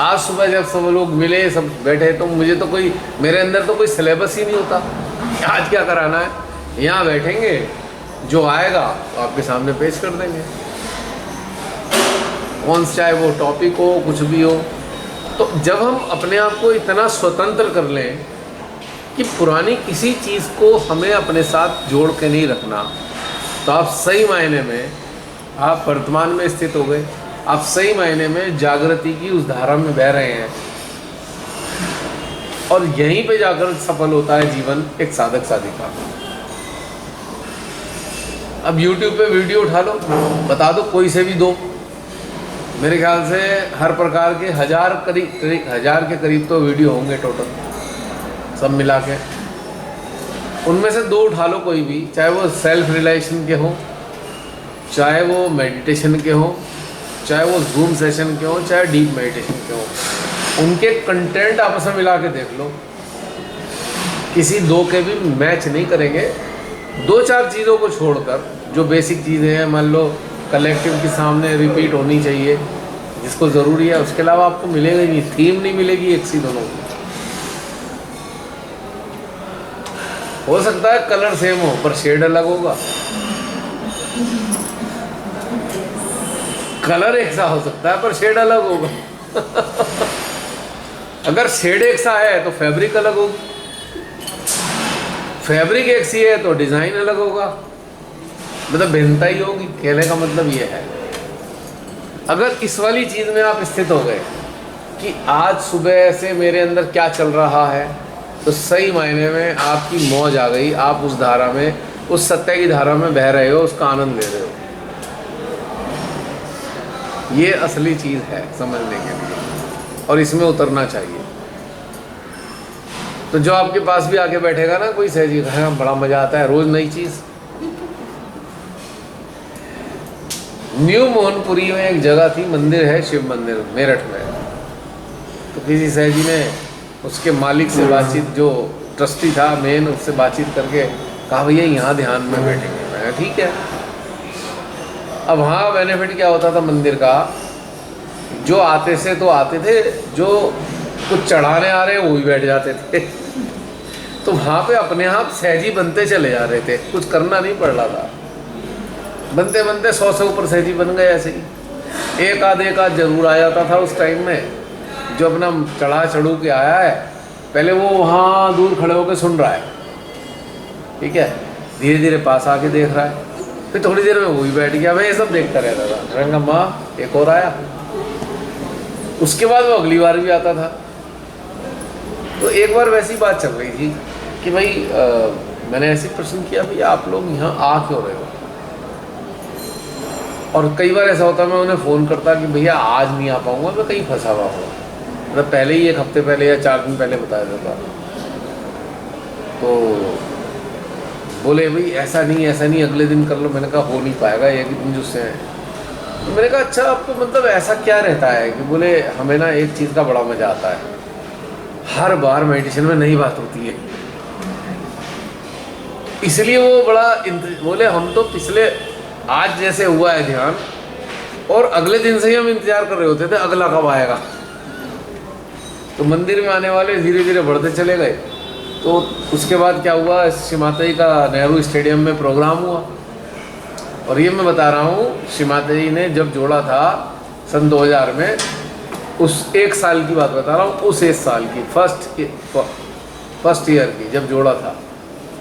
S1: आज सुबह जब सब लोग मिले सब बैठे तो मुझे तो कोई, मेरे अंदर तो कोई सिलेबस ही नहीं होता आज क्या कराना है। यहाँ बैठेंगे जो आएगा तो आपके सामने पेश कर देंगे, कौन चाहे वो टॉपिक हो कुछ भी हो। तो जब हम अपने आप को इतना स्वतंत्र कर लें कि पुरानी किसी चीज़ को हमें अपने साथ जोड़ के नहीं रखना, तो आप सही मायने में आप वर्तमान में स्थित हो गए, आप सही मायने में जागृति की उस धारा में बह रहे हैं। और यहीं पे जाकर सफल होता है जीवन एक साधक साधिका। अब YouTube पे वीडियो उठा लो, बता दो कोई से भी दो, मेरे ख्याल से हर प्रकार के 1000 के करीब तो वीडियो होंगे टोटल। सब मिला के। उनमें से 2 उठा लो कोई भी, चाहे वो सेल्फ रियलाइजेशन के हो, चाहे वो मेडिटेशन के हो, चाहे वो जूम सेशन के हो, चाहे डीप मेडिटेशन के हो, उनके कंटेंट आपस में मिला के देख लो, किसी 2 के भी मैच नहीं करेंगे। 2-4 चीज़ों को छोड़कर जो बेसिक चीज़ें हैं, मान लो कलेक्टिव के सामने रिपीट होनी चाहिए जिसको ज़रूरी है, उसके अलावा आपको मिलेगा ही नहीं, थीम नहीं मिलेगी एक सी दोनों की। हो सकता है कलर सेम हो पर शेड अलग होगा, कलर एक सा हो सकता है पर शेड अलग होगा। अगर शेड एक सा है तो फैब्रिक अलग होगी, फैब्रिक एक सी है तो डिज़ाइन अलग होगा, मतलब भिन्नता ही होगी। कहने का मतलब ये है, अगर इस वाली चीज़ में आप स्थित हो गए कि आज सुबह से मेरे अंदर क्या चल रहा है, तो सही मायने में आपकी मौज आ गई, आप उस धारा में, उस सत्य की धारा में बह रहे हो, उसका आनंद ले रहे हो। ये असली चीज़ है समझने के लिए, और इसमें उतरना चाहिए। तो जो आपके पास भी आके बैठेगा ना कोई सहजी, हाँ बड़ा मज़ा आता है, रोज़ नई चीज़। न्यू मोहनपुरी में एक जगह थी, मंदिर है, शिव मंदिर मेरठ में। तो किसी सहजी ने उसके मालिक से बातचीत, जो ट्रस्टी था मेन, उससे बातचीत करके कहा भैया यहाँ ध्यान में बैठेंगे। मैं ठीक है। अब वहाँ बेनिफिट क्या होता था मंदिर का, जो आते से तो आते थे, जो कुछ चढ़ाने आ रहे वो भी बैठ जाते थे। तो वहाँ पे अपने आप सहजी बनते चले जा रहे थे, कुछ करना नहीं पड़ रहा था। बनते बनते 100 से ऊपर सहजी बन गए ऐसे ही। एक आध जरूर आ जाता था उस टाइम में, जो अपना चढ़ू के आया है, पहले वो वहाँ दूर खड़े होकर सुन रहा है, ठीक है, धीरे धीरे पास आके देख रहा है, फिर थोड़ी देर में वो भी बैठ गया। मैं ये सब देखता रहता था। रंगा माँ एक और आया, उसके बाद वो अगली बार भी आता था। तो एक बार वैसी बात चल रही थी कि भाई मैंने ऐसे प्रश्न किया, भैया आप लोग यहाँ आ क्यों रहे हो? और कई बार ऐसा होता, मैं उन्हें फ़ोन करता कि भैया आज नहीं आ पाऊँगा, मैं कहीं फंसा हुआ हूँ, मतलब पहले ही 1 हफ्ते पहले या 4 दिन पहले बताया जाता। तो बोले भाई ऐसा नहीं अगले दिन कर लो। मैंने कहा हो नहीं पाएगा, एक दिन जो से हैं। तो मैंने कहा अच्छा आपको मतलब ऐसा क्या रहता है? कि बोले हमें ना एक चीज़ का बड़ा मज़ा आता है, हर बार मेडिटेशन में नई बात होती है, इसलिए वो बड़ा बोले हम तो पिछले आज जैसे हुआ है ध्यान, और अगले दिन से ही हम इंतजार कर रहे होते थे अगला कब आएगा। तो मंदिर में आने वाले धीरे धीरे बढ़ते चले गए। तो उसके बाद क्या हुआ, श्री माता जी का नेहरू स्टेडियम में प्रोग्राम हुआ। और ये मैं बता रहा हूँ, श्री माता जी ने जब जोड़ा था सन 2000 में, उस 1 साल की बात बता रहा हूँ, उस 1 साल की फर्स्ट ईयर की जब जोड़ा था,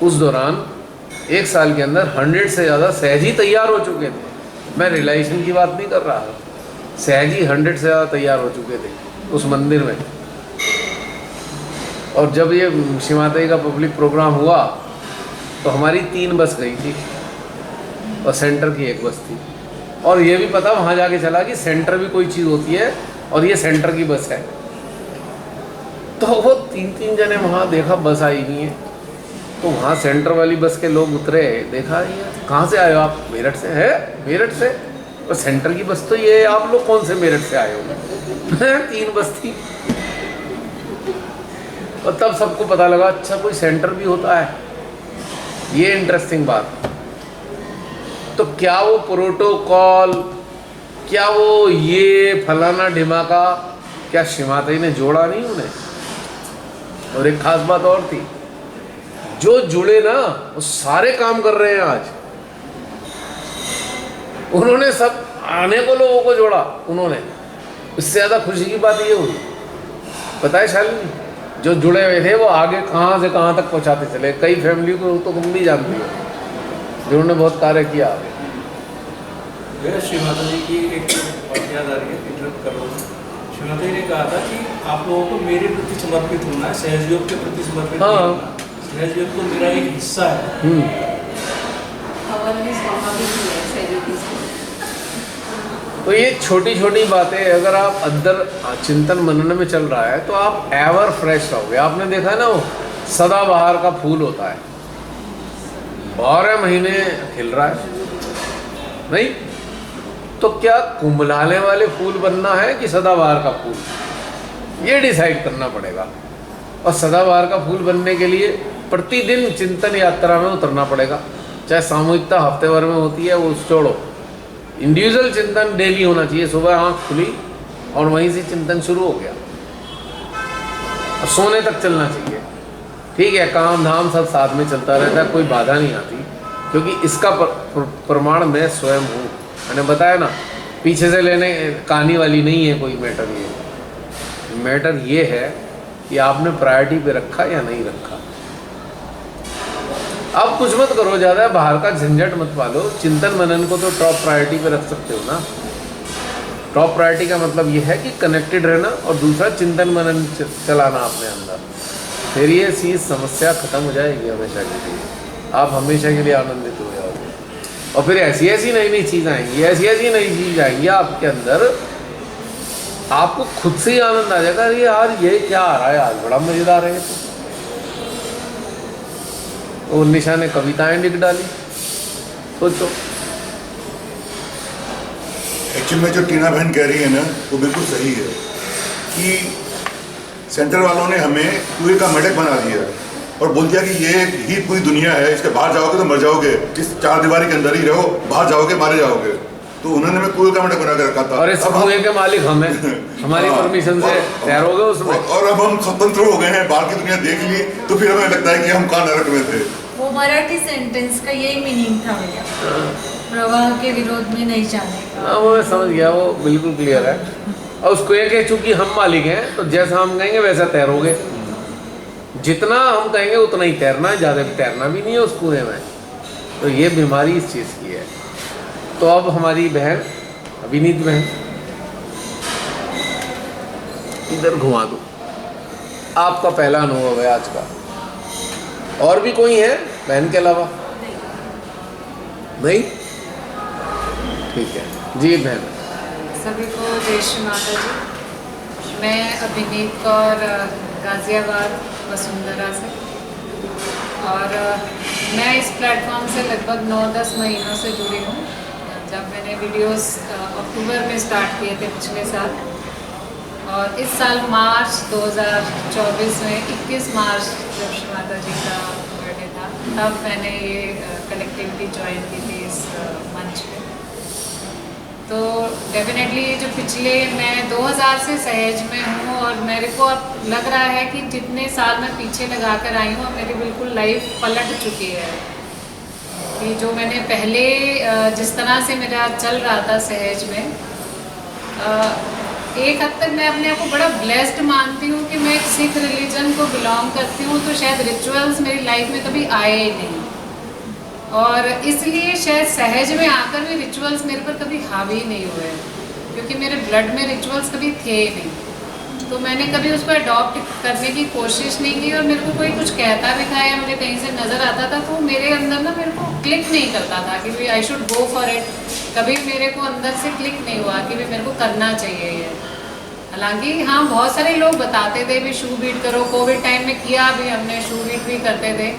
S1: उस दौरान 1 साल के अंदर 100 से ज़्यादा सहजी तैयार हो चुके थे। मैं रियलाइजेशन की बात नहीं कर रहा, सहजी 100 से ज़्यादा तैयार हो चुके थे उस मंदिर में। और जब ये श्री माता जी का पब्लिक प्रोग्राम हुआ तो हमारी 3 बस गई थी और सेंटर की 1 बस थी। और ये भी पता वहाँ जाके चला कि सेंटर भी कोई चीज़ होती है और ये सेंटर की बस है। तो वो 3 जने वहाँ देखा बस आई नहीं है, तो वहाँ सेंटर वाली बस के लोग उतरे, देखा ये कहाँ से आए हो आप? मेरठ से। है मेरठ से? और सेंटर की बस तो ये है, आप लोग कौन से मेरठ से आए हो? 3 बस थी। और तब सबको पता लगा अच्छा कोई सेंटर भी होता है। ये इंटरेस्टिंग बात। तो क्या वो प्रोटोकॉल, क्या वो ये फलाना ढिमाका, क्या श्री माता जी ने जोड़ा नहीं उन्हें? और एक खास बात और थी, जो जुड़े ना वो सारे काम कर रहे हैं आज। उन्होंने सब आने को लोगों को जोड़ा उन्होंने। इससे ज़्यादा खुशी की बात ये हुई, पता है शालिनी, जो जुड़े हुए थे वो आगे कहाँ से कहाँ तक पहुँचाते चले। कई फैमिली को तो तुम भी जानती हो जिन्होंने बहुत कार्य किया।
S5: श्री माता जी की एक बात याद आ रही है, इंटरप्ट कर रहा हूँ। श्री माता जी ने कहा था कि आप लोगों को मेरे प्रति समर्पित होना है, सहयोग के प्रति समर्पित नहीं होना। सहयोग तो मेरा एक हिस्सा है।
S1: तो ये छोटी छोटी बातें अगर आप अंदर चिंतन मनन में चल रहा है तो आप एवर फ्रेश रहोगे। आपने देखा ना वो सदाबहार का फूल होता है, 12 महीने खिल रहा है, नहीं तो क्या कुंभलाने वाले फूल बनना है कि सदाबहार का फूल, ये डिसाइड करना पड़ेगा। और सदाबहार का फूल बनने के लिए प्रतिदिन चिंतन यात्रा में उतरना पड़ेगा, चाहे सामूहिकता हफ्ते भर में होती है वो छोड़ो, इंडिविजुअल चिंतन डेली होना चाहिए। सुबह आँख खुली और वहीं से चिंतन शुरू हो गया और सोने तक चलना चाहिए। ठीक है, काम धाम सब साथ में चलता रहता है, कोई बाधा नहीं आती, क्योंकि इसका प्रमाण मैं स्वयं हूँ। मैंने बताया ना, पीछे से लेने कहानी वाली नहीं है कोई मैटर। ये मैटर ये है कि आपने प्रायोरिटी पे रखा या नहीं रखा। अब कुछ मत करो ज़्यादा, बाहर का झंझट मत पालो, चिंतन मनन को तो टॉप प्रायोरिटी पे रख सकते हो ना। टॉप प्रायोरिटी का मतलब ये है कि कनेक्टेड रहना, और दूसरा चिंतन मनन चलाना अपने अंदर, फिर ये चीज़ समस्या खत्म हो जाएगी हमेशा के लिए। आप हमेशा के लिए आनंदित हो जाओगे, और फिर ऐसी ऐसी नई नई चीज़ आएंगी, ऐसी ऐसी नई चीज़ आएंगी आपके अंदर, आपको खुद से ही आनंद आ जाएगा। अरे यार ये क्या आ रहा है आज, बड़ा मज़ेदार है। तो निशा ने कविताएं लिख डाली, सोचो।
S4: एक्चुअली में जो टीना बहन कह रही है ना, वो बिल्कुल सही है कि सेंटर वालों ने हमें कुएं का मेढक बना दिया और बोल दिया कि ये ही पूरी दुनिया है, इसके बाहर जाओगे तो मर जाओगे, इस चार दीवारी के अंदर ही रहो, बाहर जाओगे मारे जाओगे। तो उन्होंने हमें कुएं का मेढक बना के रखा था,
S1: और इस कुएं के मालिक हम हैं, हमारी परमिशन से तैयार हो गए उसमें,
S4: और अब हम स्वतंत्र हो गए हैं, बाहर की दुनिया देख ली, तो फिर हमें लगता है कि हम कहाँ नरक में थे।
S3: वो मराठी सेंटेंस का यही मीनिंग था भैया, प्रवाह के विरोध में नहीं जाने का।
S1: हाँ, वो मैं समझ गया, वो बिल्कुल क्लियर है। और उसको ये कि चूंकि हम मालिक हैं, तो जैसा हम कहेंगे वैसा तैरोगे, जितना हम कहेंगे उतना ही तैरना है, ज़्यादा तैरना भी नहीं है उस कुएं में। तो ये बीमारी इस चीज़ की है। तो अब हमारी बहन अभिनीत बहन, इधर घुमा दो, आपका पहला अनुभव है आज का। और भी कोई है बहन के अलावा? नहीं? ठीक है जी बहन।
S3: सभी को जय श्री माता जी। मैं अभिनीत कौर, गाज़ियाबाद वसुंधरा से, और मैं इस प्लेटफॉर्म से लगभग 9-10 महीनों से जुड़ी हूँ। जब मैंने वीडियोस अक्टूबर में स्टार्ट किए थे पिछले साल, और इस साल मार्च 2024 में 21 मार्च जब श्री माता जी का बर्थडे था, तब मैंने ये कलेक्टिविटी ज्वाइन की थी इस मंच पे। तो डेफिनेटली जो पिछले, मैं 2000 से सहज में हूँ, और मेरे को अब लग रहा है कि जितने साल मैं पीछे लगा कर आई हूँ, मेरी बिल्कुल लाइफ पलट चुकी है। कि जो मैंने पहले जिस तरह से मेरा चल रहा था सहज में, एक हद तक मैं अपने आप को बड़ा ब्लेस्ड मानती हूँ कि मैं एक सिख रिलीजन को बिलोंग करती हूँ, तो शायद रिचुअल्स मेरी लाइफ में कभी आए ही नहीं, और इसलिए शायद सहज में आकर भी रिचुअल्स मेरे पर कभी हावी नहीं हुए, क्योंकि मेरे ब्लड में रिचुअल्स कभी थे नहीं। तो मैंने कभी उसको अडॉप्ट करने की कोशिश नहीं की, और मेरे को कोई कुछ कहता भी था या मुझे कहीं से नज़र आता था, तो मेरे अंदर ना मेरे को क्लिक नहीं करता था कि भाई I should go for it. कभी मेरे को अंदर से क्लिक नहीं हुआ कि भाई मेरे को करना चाहिए ये। हालांकि हाँ, बहुत सारे लोग बताते थे भी शू बीट करो, कोविड टाइम में किया भी हमने, शू बीट भी करते थे,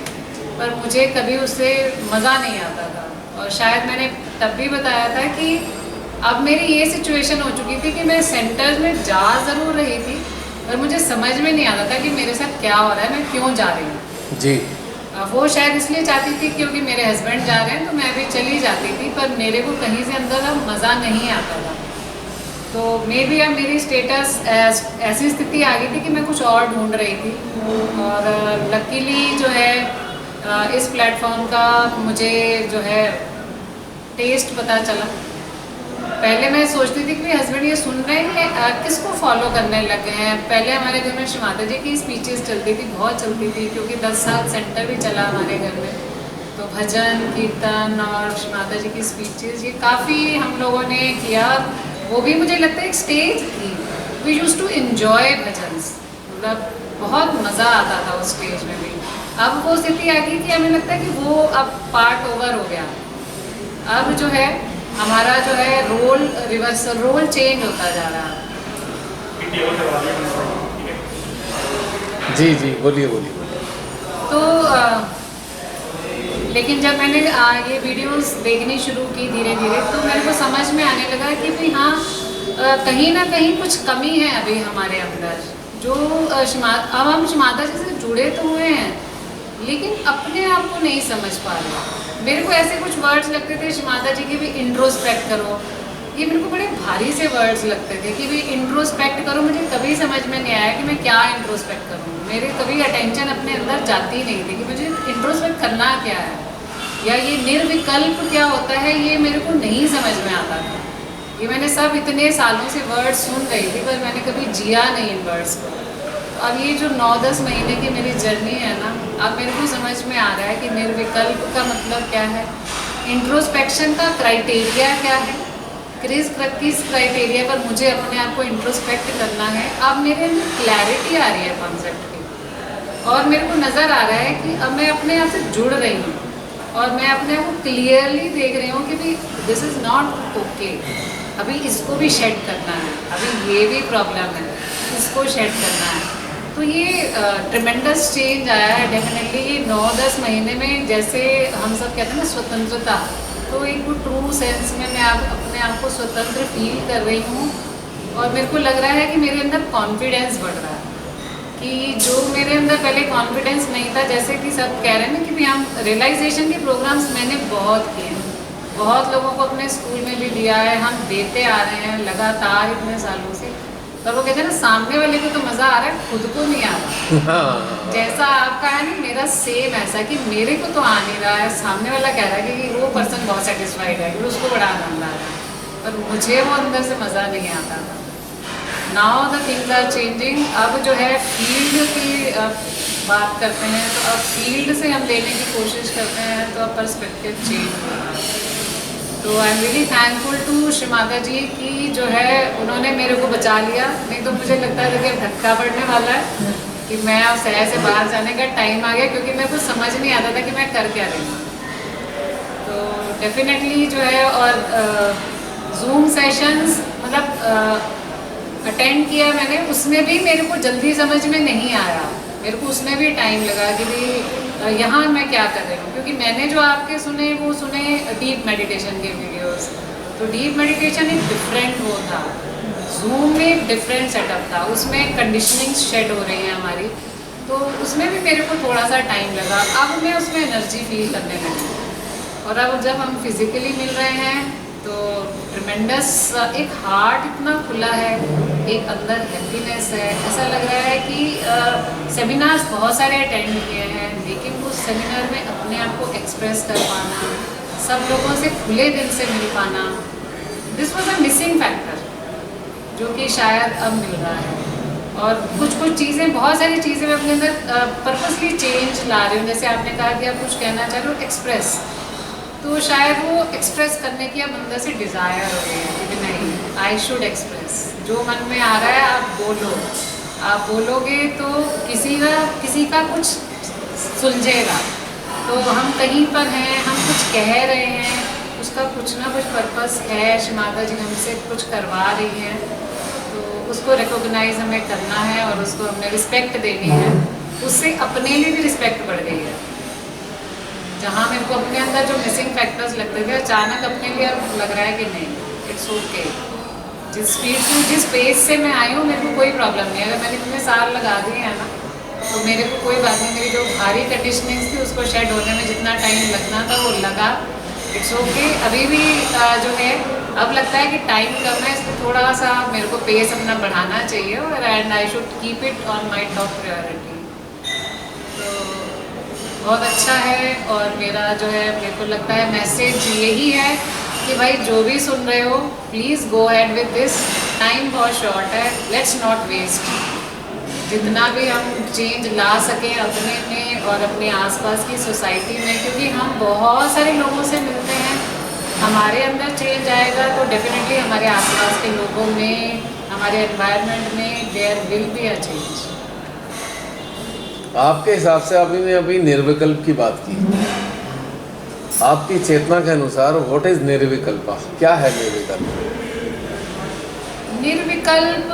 S3: पर मुझे कभी उससे मज़ा नहीं आता था। और शायद मैंने तब भी बताया था कि अब मेरी ये सिचुएशन हो चुकी थी कि मैं सेंटर्स में जा ज़रूर रही थी, पर मुझे समझ में नहीं आता था कि मेरे साथ क्या हो रहा है, मैं क्यों जा रही हूँ
S1: जी।
S3: वो शायद इसलिए चाहती थी क्योंकि मेरे हस्बैंड जा रहे हैं तो मैं भी चली जाती थी, पर मेरे को कहीं से अंदर अब मज़ा नहीं आता था। तो मे बी अब मेरी स्टेटस ऐसी स्थिति आ गई थी कि मैं कुछ और ढूंढ रही थी, और लकीली जो है इस प्लेटफॉर्म का मुझे जो है टेस्ट पता चला। पहले मैं सोचती थी कि हस्बैंड ये सुन रहे हैं, किसको फॉलो करने लग गए हैं। पहले हमारे घर में श्री माता जी की स्पीचेस चलती थी, बहुत चलती थी, क्योंकि 10 साल सेंटर भी चला हमारे घर में। तो भजन कीर्तन और श्री माता जी की स्पीचेस ये काफ़ी हम लोगों ने किया। वो भी मुझे लगता है एक स्टेज थी, we use to enjoy bhajans, मतलब बहुत मज़ा आता था उस स्टेज में भी। अब वो स्थिति आ गई कि हमें लगता है कि वो अब पार्ट ओवर हो गया। अब जो है हमारा जो है रोल रिवर्सल, रोल चेंज होता जा रहा है।
S1: जी जी, बोलिए बोलिए बोलिए।
S3: लेकिन जब मैंने ये वीडियोस देखनी शुरू की धीरे धीरे, तो मेरे को समझ में आने लगा कि भाई हाँ, कहीं ना कहीं कुछ कमी है अभी हमारे अंदर, जो अब हम शमाता जी से जुड़े तो हुए हैं लेकिन अपने आप को नहीं समझ पा रहे। मेरे को ऐसे कुछ वर्ड्स लगते थे शमाता जी की भी, इंट्रोस्पेक्ट करो, ये मेरे को बड़े भारी से वर्ड्स लगते थे कि भाई इंट्रोस्पेक्ट करो। मुझे कभी समझ में नहीं आया कि मैं क्या इंट्रोस्पेक्ट करूँ। मेरे कभी अटेंशन अपने अंदर जाती नहीं थी कि मुझे इंट्रोस्पेक्ट करना क्या है या ये निर्विकल्प क्या होता है, ये मेरे को नहीं समझ में आता था। ये मैंने सब इतने सालों से वर्ड सुन रही थी पर मैंने कभी जिया नहीं इन वर्ड्स को। तो अब ये जो 9-10 महीने की मेरी जर्नी है ना, अब मेरे को समझ में आ रहा है कि निर्विकल्प का मतलब क्या है, इंट्रोस्पेक्शन का क्राइटेरिया क्या है, किस क्राइटेरिया पर मुझे अपने आप को इंट्रोस्पेक्ट करना है। अब मेरे अंदर क्लैरिटी आ रही है कॉन्सेप्ट की और मेरे को नज़र आ रहा है कि अब मैं अपने आप से जुड़ रही हूँ और मैं अपने आप को क्लियरली देख रही हूँ कि भाई दिस इज़ नॉट ओके, अभी इसको भी शेड करना है, अभी ये भी प्रॉब्लम है, इसको शेड करना है। तो ये ट्रिमेंडस चेंज आया है डेफिनेटली ये 9-10 महीने में। जैसे हम सब कहते हैं ना स्वतंत्रता, तो एक ट्रू सेंस में मैं अपने आप को स्वतंत्र फील कर रही हूँ और मेरे को लग रहा है कि मेरे अंदर कॉन्फिडेंस बढ़ रहा है कि जो मेरे अंदर पहले कॉन्फिडेंस नहीं था। जैसे कि सब कह रहे हैं ना कि भाई हम रियलाइजेशन के प्रोग्राम्स मैंने बहुत किए हैं, बहुत लोगों को अपने स्कूल में भी दिया है, हम देते आ रहे हैं लगातार इतने सालों से। पर वो कहते हैं ना सामने वाले को तो मज़ा आ रहा है, खुद को नहीं आ रहा। जैसा आपका है ना, मेरा सेम ऐसा कि मेरे को तो आ नहीं रहा है, सामने वाला कह रहा है कि वो पर्सन बहुत सेटिस्फाइड है, कि उसको बड़ा आनंद आ रहा है, पर मुझे वो अंदर से मज़ा नहीं आता था। Now the things are changing. अब जो है फील्ड की बात करते हैं तो अब फील्ड से हम लेने की कोशिश करते हैं तो अब पर्सपेक्टिव चेंज हो रहा है। तो I am really thankful to Shamata ji कि जो है उन्होंने मेरे को बचा लिया, नहीं तो मुझे लगता है कि अब धक्का पड़ने वाला है कि मैं अब शहर से बाहर जाने का टाइम आ गया, क्योंकि मेरे को समझ नहीं आता था कि मैं कर क्या रही हूँ। तो डेफिनेटली जो है और जूम सेशंस मतलब अटेंड किया मैंने, उसमें भी मेरे को जल्दी समझ में नहीं आया, मेरे को उसमें भी टाइम लगा कि भाई यहाँ मैं क्या कर रही हूँ। क्योंकि मैंने जो आपके सुने वो सुने डीप मेडिटेशन के वीडियोस, तो डीप मेडिटेशन एक डिफरेंट वो था, जूम में एक डिफरेंट सेटअप था, उसमें कंडीशनिंग शेड हो रही है हमारी, तो उसमें भी मेरे को थोड़ा सा टाइम लगा। अब मैं उसमें एनर्जी फील करने लगी और अब जब हम फिज़िकली मिल रहे हैं तो ट्रिमेंडस एक हार्ट इतना खुला है, एक अंदर हैप्पीनेस है। ऐसा लग रहा है कि सेमिनार्स बहुत सारे अटेंड किए हैं लेकिन उस सेमिनार में अपने आप को एक्सप्रेस कर पाना, सब लोगों से खुले दिल से मिल पाना, this was a missing factor जो कि शायद अब मिल रहा है। और कुछ चीज़ें, बहुत सारी चीज़ें मैं अपने अंदर पर्पसली चेंज ला रही हूँ। जैसे आपने कहा कि आप कुछ कहना चाह रहे हो एक्सप्रेस, तो शायद वो एक्सप्रेस करने की अब अंदर से डिज़ायर हो रही है कि नहीं, आई शुड एक्सप्रेस, जो मन में आ रहा है आप बोलो, आप बोलोगे तो किसी का कुछ सुलझेगा। तो हम कहीं पर हैं, हम कुछ कह रहे हैं, उसका कुछ ना कुछ पर्पस है, शमाता जी हमसे कुछ करवा रही हैं, तो उसको रिकॉग्नाइज हमें करना है और उसको हमें रिस्पेक्ट देनी है। उससे अपने लिए भी रिस्पेक्ट बढ़ गई है। जहाँ मेरे को अपने अंदर जो मिसिंग फैक्टर्स लगते थे, अचानक अपने लिए अब लग रहा है कि नहीं, इट्स ओके। जिस स्पीड से, जिस पेस से मैं आई हूँ, मेरे को कोई प्रॉब्लम नहीं है। अगर मैंने इतने साल लगा दिए हैं ना, तो मेरे को कोई बात नहीं। मेरी जो भारी कंडीशनिंग थी उसको शेड होने में जितना टाइम लगना था वो लगा, इट्स ओके। अभी भी जो है अब लगता है कि टाइम कम है, इसलिए थोड़ा सा मेरे को पेस अपना बढ़ाना चाहिए और and I should keep it on my top priority. तो बहुत अच्छा है। और मेरा जो है, मेरे को लगता है मैसेज यही है कि भाई जो भी सुन रहे हो please go ahead with this, time बहुत शॉर्ट है, लेट्स नॉट वेस्ट। जितना भी हम चेंज ला सकें अपने में और अपने आसपास की सोसाइटी में, क्योंकि हम बहुत सारे लोगों से मिलते हैं, हमारे अंदर चेंज आएगा तो डेफिनेटली हमारे आसपास के लोगों में, हमारे एनवायरनमेंट में there will be a change.
S1: आपके हिसाब से अभी निर्विकल्प की बात की, आपकी चेतना के अनुसार व्हाट इज निर्विकल्प, क्या है निर्विकल्प?
S3: निर्विकल्प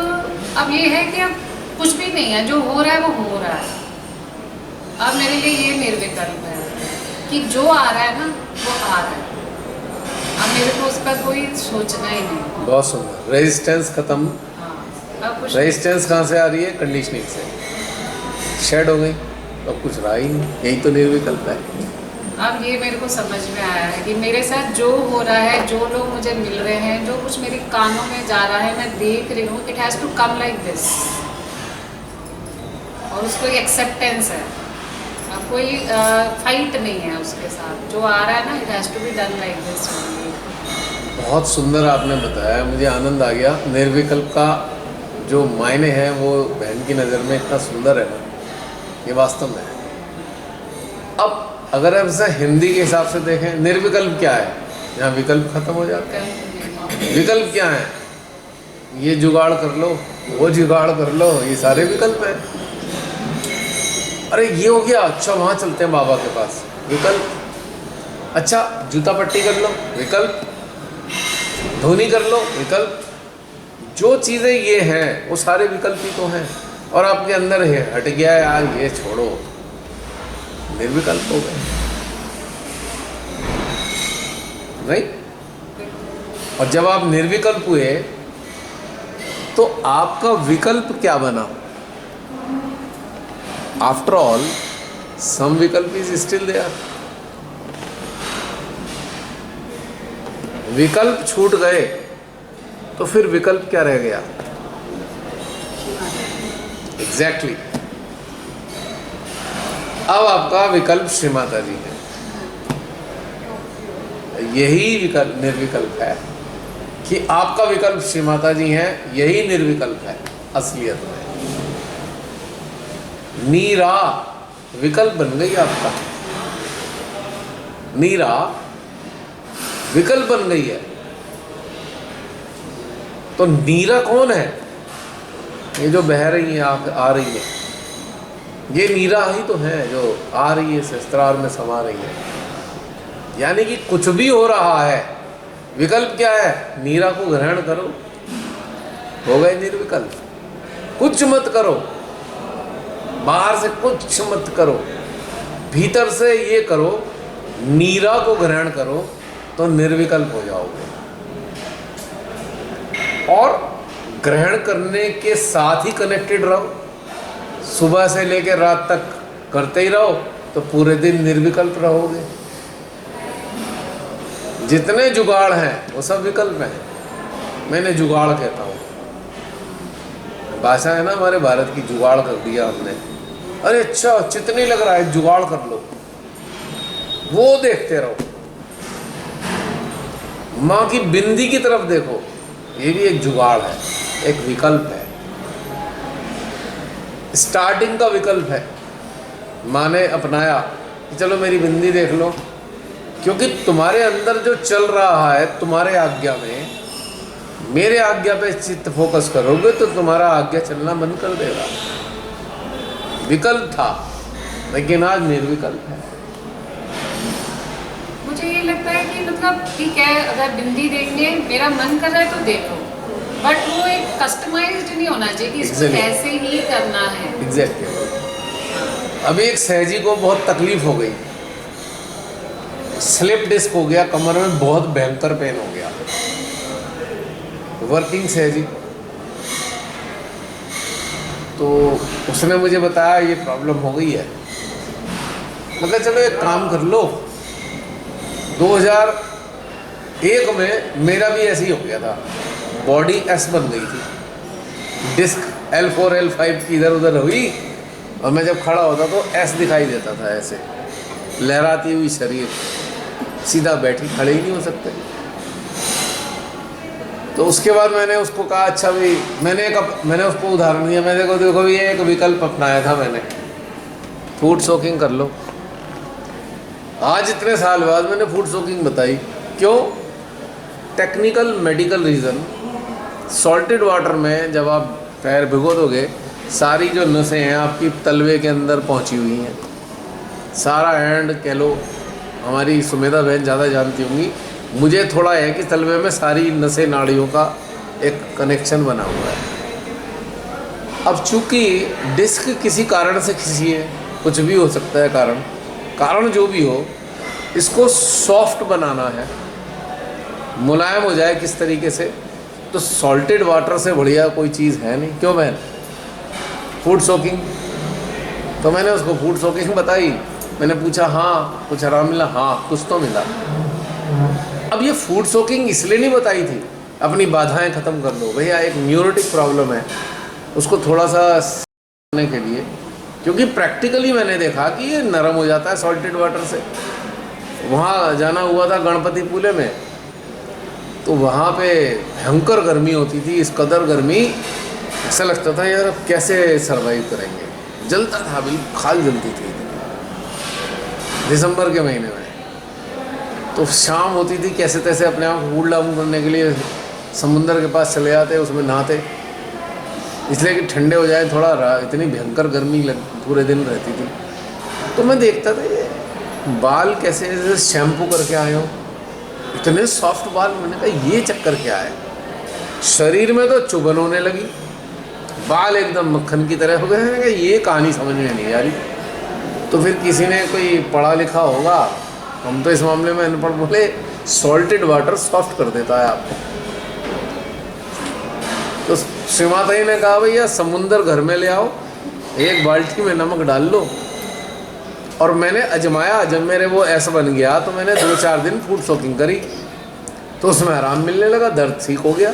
S3: अब ये है कि अब कुछ भी नहीं है, जो हो रहा है वो हो रहा है। अब मेरे लिए ये निर्विकल्प है। कि जो आ रहा है ना वो आ रहा है, अब मेरे को उस पर कोई सोचना ही नहीं।
S1: बहुत सुंदर। रेजिस्टेंस खत्म।
S3: हाँ, अब कुछ
S1: रेजिस्टेंस कहाँ से आ रही है? कंडीशनिंग से। शेड हो गई, अब कुछ रहा ही नहीं। यही तो निर्विकल्प है।
S3: अब ये मेरे को समझ में आया है कि मेरे साथ जो हो रहा है, जो लोग मुझे मिल रहे हैं, जो कुछ मेरे कानों में जा रहा है, मैं देख रही हूँ, it has to come like this, और उसको एक्सेप्टेंस है। अब कोई फाइट नहीं है उसके साथ, जो आ रहा है ना, it has to be done like this.
S1: बहुत सुंदर आपने बताया, मुझे आनंद आ गया। निर्विकल्प का जो मायने हैं वो बहन की नज़र में इतना सुंदर है ना, ये वास्तव में है। अब अगर हम इसे हिंदी के हिसाब से देखें, निर्विकल्प क्या है? यहाँ विकल्प खत्म हो जाता है। विकल्प क्या है? ये जुगाड़ कर लो, वो जुगाड़ कर लो, ये सारे विकल्प हैं। अरे ये हो गया, अच्छा वहाँ चलते हैं बाबा के पास, विकल्प। अच्छा जूता पट्टी कर लो, विकल्प। धोनी कर लो, विकल्प। जो चीज़ें ये हैं वो सारे विकल्प ही तो हैं, और आपके अंदर है हट गया है यार, ये छोड़ो, निर्विकल्प हो गए, नहीं? और जब आप निर्विकल्प हुए तो आपका विकल्प क्या बना? आफ्टर ऑल सम विकल्प इज स्टिल देयर। विकल्प छूट गए तो फिर विकल्प क्या रह गया? एग्जैक्टली। अब आपका विकल्प श्री माता जी है। यही विकल्प निर्विकल्प है कि आपका विकल्प श्री माता जी हैं, यही निर्विकल्प है असलियत में। नीरा विकल्प बन गई आपका, नीरा विकल्प बन गई है। तो नीरा कौन है? ये जो बह रही है, आ रही है, ये नीरा ही तो है जो आ रही है, शस्त्रार में समा रही है। यानी कि कुछ भी हो रहा है, विकल्प क्या है? नीरा को ग्रहण करो, हो गए निर्विकल्प। कुछ मत करो, बाहर से कुछ मत करो, भीतर से ये करो, नीरा को ग्रहण करो, तो निर्विकल्प हो जाओगे। और ग्रहण करने के साथ ही कनेक्टेड रहो, सुबह से लेकर रात तक करते ही रहो, तो पूरे दिन निर्विकल्प रहोगे। जितने जुगाड़ हैं वो सब विकल्प हैं। मैंने जुगाड़ कहता हूँ, भाषा है ना हमारे भारत की, जुगाड़ कर दिया हमने। अरे अच्छा चितनी लग रहा है, जुगाड़ कर लो, वो देखते रहो। माँ की बिंदी की तरफ देखो, ये भी एक जुगाड़ है, एक विकल्प है, स्टार्टिंग का विकल्प है। माँ ने अपनाया कि चलो मेरी बिंदी देख लो, क्योंकि तुम्हारे अंदर जो चल रहा है तुम्हारे आज्ञा में, मेरे आज्ञा पे चित्त फोकस करोगे तो तुम्हारा आज्ञा चलना बंद कर देगा। विकल्प था, लेकिन आज निर्विकल्प है।
S3: मुझे ये लगता है कि मतलब ठीक है, अगर बिंदी देखनी है, मेरा मन कर रहा है तो देखो, बट वो एक कस्टमाइज्ड नहीं होना चाहिए कि इसको
S1: Exactly.
S3: ऐसे ही करना है।
S1: एग्जैक्टली। अभी एक सहजी को बहुत तकलीफ हो गई, स्लिप डिस्क हो गया, कमर में बहुत भयंकर पेन हो गया। वर्किंग सहजी, तो उसने मुझे बताया ये प्रॉब्लम हो गई है। मतलब चलो एक काम कर लो, 2001 में मेरा भी ऐसे ही हो गया था, बॉडी एस बन गई थी, डिस्क L4 L5 की इधर उधर हुई, और मैं जब खड़ा होता तो एस दिखाई देता था, ऐसे लहराती हुई शरीर, सीधा बैठी, खड़े ही नहीं हो सकते। तो उसके बाद मैंने उसको कहा अच्छा भाई, मैंने उसको उदाहरण दिया, मैंने देखो ये एक विकल्प अपनाया था मैंने, फूड सोकिंग कर लो। आज इतने साल बाद मैंने फूड सोकिंग बताई, क्यों? Technical medical reason. Salted water में जब आप पैर भिगो दोगे, सारी जो नसें हैं आपकी तलवे के अंदर पहुंची हुई हैं, सारा हैंड कह लो, हमारी सुमेधा बहन ज़्यादा जानती होंगी, मुझे थोड़ा है कि तलवे में सारी नसें नाड़ियों का एक कनेक्शन बना हुआ है। अब चूँकि डिस्क किसी कारण से खिंची है, कुछ भी हो सकता है कारण जो भी हो, इसको सॉफ्ट बनाना है, मुलायम हो जाए किस तरीके से, तो सॉल्टेड वाटर से बढ़िया कोई चीज़ है नहीं। क्यों बहन? Food soaking. तो मैंने उसको फूड सोकिंग बताई। मैंने पूछा हाँ कुछ आराम मिला? हाँ कुछ तो मिला। अब ये फूड सोकिंग इसलिए नहीं बताई थी, अपनी बाधाएं ख़त्म कर लो भैया। एक न्यूरोटिक प्रॉब्लम है, उसको थोड़ा सा करने के लिए, क्योंकि प्रैक्टिकली मैंने देखा कि ये नरम हो जाता है सॉल्टेड वाटर से। वहाँ जाना हुआ था गणपति पुले में, तो वहाँ पे भयंकर गर्मी होती थी। इस कदर गर्मी, ऐसा लगता था यार अब कैसे सरवाइव करेंगे। जलता था, बिल्कुल खाल जलती थी दिसंबर के महीने में। तो शाम होती थी, कैसे तैसे अपने आप को कूल डाउन करने के लिए समुंदर के पास चले जाते, उसमें नहाते, इसलिए कि ठंडे हो जाए थोड़ा। इतनी भयंकर गर्मी पूरे दिन रहती थी। तो मैं देखता था ये बाल कैसे जैसे शैम्पू करके आए हो, इतने सॉफ्ट बाल। मैंने कहा ये चक्कर क्या है? शरीर में तो चुभन होने लगी, बाल एकदम मक्खन की तरह हो गए। मैंने कहा ये कहानी समझ में नहीं आ रही। तो फिर किसी ने कोई पढ़ा लिखा होगा, हम तो इस मामले में अनपढ़, बोले सॉल्टेड वाटर सॉफ्ट कर देता है आपको। तो श्रीमाता जी ने कहा भैया समुंदर घर में ले आओ, एक बाल्टी में नमक डाल लो। और मैंने अजमाया, जब मेरे वो ऐसा बन गया तो मैंने 2-4 दिन फूड सोकिंग करी, तो उसमें आराम मिलने लगा, दर्द ठीक हो गया,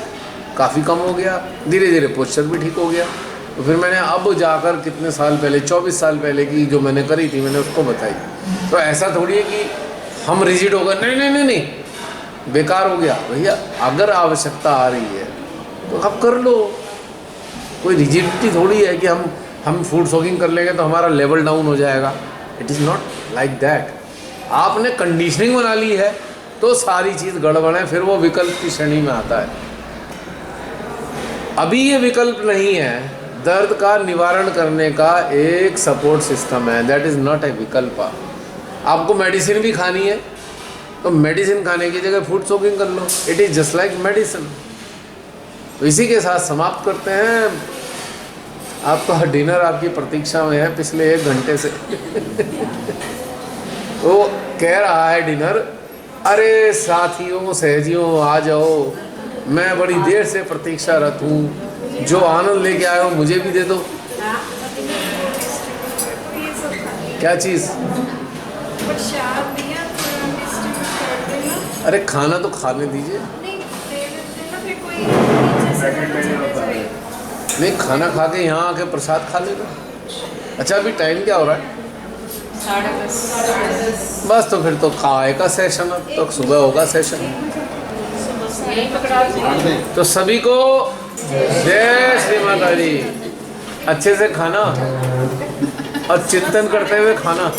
S1: काफ़ी कम हो गया, धीरे धीरे पोस्चर भी ठीक हो गया। तो फिर मैंने अब जाकर कितने साल पहले, 24 साल पहले की जो मैंने करी थी, मैंने उसको बताई। तो ऐसा थोड़ी है कि हम रिजिड हो गए, नहीं नहीं नहीं नहीं बेकार हो गया। भैया अगर आवश्यकता आ रही है तो आप कर लो, कोई रिजिडिटी थोड़ी है कि हम फूड सोकिंग कर लेंगे तो हमारा लेवल डाउन हो जाएगा। It is not like that. आपने कंडीशनिंग बना ली है तो सारी चीज़ गड़बड़ है, फिर वो विकल्प की श्रेणी में आता है। अभी ये विकल्प नहीं है, दर्द का निवारण करने का एक सपोर्ट सिस्टम है, दैट इज़ नॉट ए विकल्प। आपको मेडिसिन भी खानी है तो मेडिसिन खाने की जगह फूड सोकिंग कर लो, it is just like medicine. तो इसी के साथ समाप्त करते हैं। आपका डिनर आपकी प्रतीक्षा में है पिछले 1 घंटे से। वो कह रहा है डिनर, अरे साथियों सहजियों आ जाओ, मैं बड़ी देर से प्रतीक्षारत हूँ, जो आनंद लेके आए हो मुझे भी दे दो। क्या चीज़? अरे खाना तो खाने दीजिए। नहीं, खाना खा के यहाँ आके प्रसाद खा लेना। अच्छा अभी टाइम क्या हो रहा है?
S3: 10:30।
S1: बस तो फिर तो खाए का सेशन, अब तो सुबह होगा सेशन। तो सभी को जय श्री माता जी। अच्छे से खाना और चिंतन करते हुए खाना।